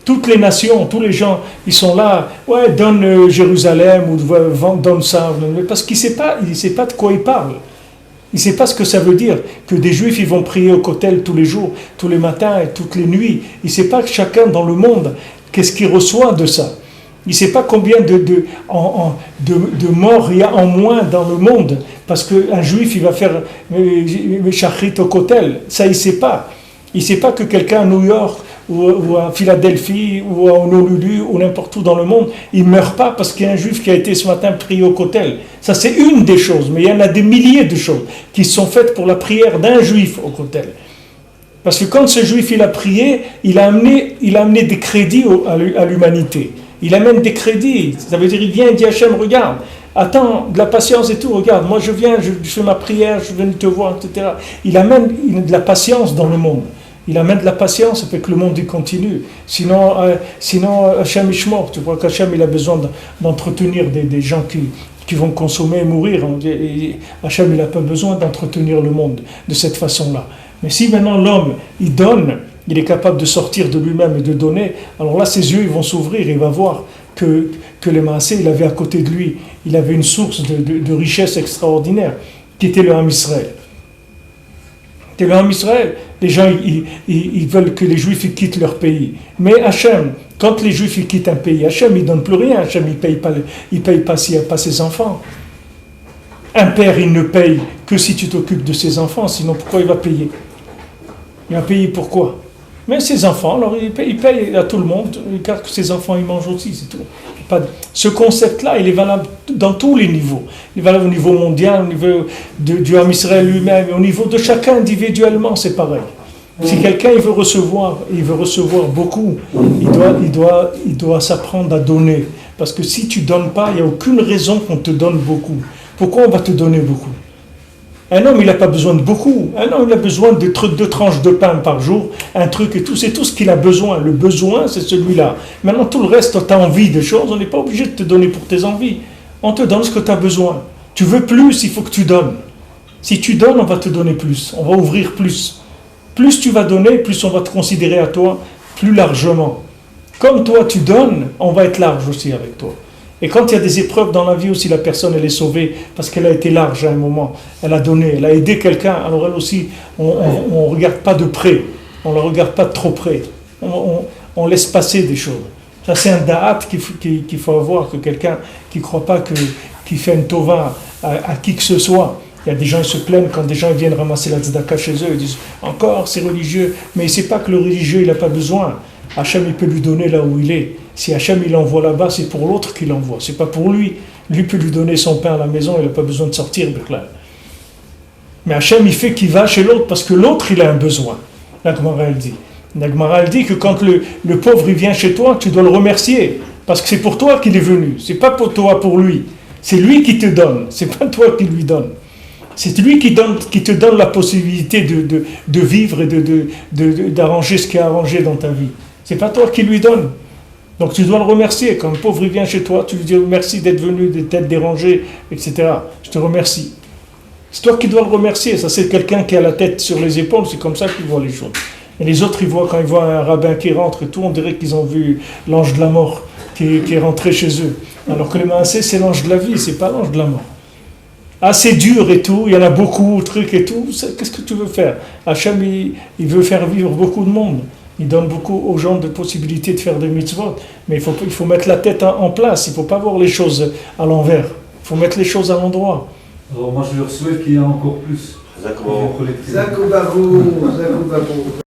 Toutes les nations, tous les gens, ils sont là, ouais, donne Jérusalem, ou donne ça, parce qu'il ne sait pas de quoi il parle. Il ne sait pas ce que ça veut dire, que des Juifs ils vont prier au Kotel tous les jours, tous les matins et toutes les nuits. Il ne sait pas que chacun dans le monde, qu'est-ce qu'il reçoit de ça. Il ne sait pas combien de morts il y a en moins dans le monde, parce qu'un Juif il va faire Shachrit au Kotel. Ça il ne sait pas. Il ne sait pas que quelqu'un à New York, ou à Philadelphie, ou à Honolulu, ou n'importe où dans le monde, il ne meurt pas parce qu'il y a un Juif qui a été ce matin prié au Kotel. Ça c'est une des choses, mais il y en a des milliers de choses qui sont faites pour la prière d'un Juif au Kotel. Parce que quand ce Juif il a prié, il a amené des crédits à l'humanité. Il amène des crédits, ça veut dire il vient et dit Hachem, regarde, attends, de la patience et tout, regarde, moi je viens, je fais ma prière, je viens te voir, etc. Il amène de la patience dans le monde. Il amène de la patience, ça fait que le monde il continue. Sinon Hachem Ishmor, tu vois qu'Hachem il a besoin d'entretenir des gens qui vont consommer et mourir. Et Hachem il n'a pas besoin d'entretenir le monde de cette façon-là. Mais si maintenant l'homme il donne, il est capable de sortir de lui-même et de donner, alors là ses yeux ils vont s'ouvrir, il va voir que les Maasé, il avait à côté de lui, il avait une source de richesse extraordinaire qui était le Ham Israël. Tu es le Ham Israël. Les gens, ils veulent que les Juifs ils quittent leur pays. Mais Hachem, quand les Juifs ils quittent un pays, Hachem, il ne donne plus rien. Hachem, il ne paye pas s'il n'y a pas ses enfants. Un père, il ne paye que si tu t'occupes de ses enfants. Sinon, pourquoi il va payer? Il va payer pourquoi? Mais ses enfants, alors il paye à tout le monde, car que ses enfants ils mangent aussi, c'est tout. Ce concept-là, il est valable dans tous les niveaux. Il est valable au niveau mondial, au niveau du Ham Israël lui-même, au niveau de chacun individuellement, c'est pareil. Si quelqu'un il veut recevoir beaucoup, il doit s'apprendre à donner. Parce que si tu ne donnes pas, il n'y a aucune raison qu'on te donne beaucoup. Pourquoi on va te donner beaucoup? Un homme, il n'a pas besoin de beaucoup. Un homme, il a besoin de 2 tranches de pain par jour, un truc et tout. C'est tout ce qu'il a besoin. Le besoin, c'est celui-là. Maintenant, tout le reste, tu as envie de choses. On n'est pas obligé de te donner pour tes envies. On te donne ce que tu as besoin. Tu veux plus, il faut que tu donnes. Si tu donnes, on va te donner plus. On va ouvrir plus. Plus tu vas donner, plus on va te considérer à toi plus largement. Comme toi, tu donnes, on va être large aussi avec toi. Et quand il y a des épreuves dans la vie aussi, la personne elle est sauvée parce qu'elle a été large à un moment, elle a donné, elle a aidé quelqu'un, alors elle aussi, on ne regarde pas de près, on ne la regarde pas de trop près, on laisse passer des choses. Ça c'est un da'at qu'il faut avoir, que quelqu'un qui ne croit pas qui fait une tova à qui que ce soit. Il y a des gens qui se plaignent quand des gens viennent ramasser la tzedaka chez eux, ils disent encore c'est religieux, mais il ne sait pas que le religieux il n'a pas besoin. Hachem il peut lui donner là où il est. Si Hachem il l'envoie là-bas, c'est pour l'autre qu'il l'envoie, c'est pas pour lui. Lui peut lui donner son pain à la maison, il n'a pas besoin de sortir. Mais Hachem il fait qu'il va chez l'autre parce que l'autre il a un besoin. La Gemara elle dit. La Gemara elle dit que quand le pauvre il vient chez toi, tu dois le remercier parce que c'est pour toi qu'il est venu, c'est pas pour toi pour lui. C'est lui qui te donne, c'est pas toi qui lui donne. C'est lui qui te donne la possibilité de vivre et d'arranger ce qui est arrangé dans ta vie. C'est pas toi qui lui donne. Donc tu dois le remercier. Quand le pauvre il vient chez toi, tu lui dis merci d'être venu, d'être dérangé, etc. Je te remercie. C'est toi qui dois le remercier. Ça c'est quelqu'un qui a la tête sur les épaules, c'est comme ça qu'il voit les choses. Et les autres, quand ils voient un rabbin qui rentre et tout, on dirait qu'ils ont vu l'ange de la mort qui est rentré chez eux. Alors que le Maasé, c'est l'ange de la vie, c'est pas l'ange de la mort. Ah, c'est dur et tout, il y en a beaucoup, trucs et tout. Qu'est-ce que tu veux faire? Hachem, il veut faire vivre beaucoup de monde. Il donne beaucoup aux gens de possibilités de faire des mitzvot. Mais il faut mettre la tête en place. Il ne faut pas voir les choses à l'envers. Il faut mettre les choses à l'endroit. Alors moi, je leur souhaite qu'il y ait encore plus. Zakoubarou. Zakoubarou.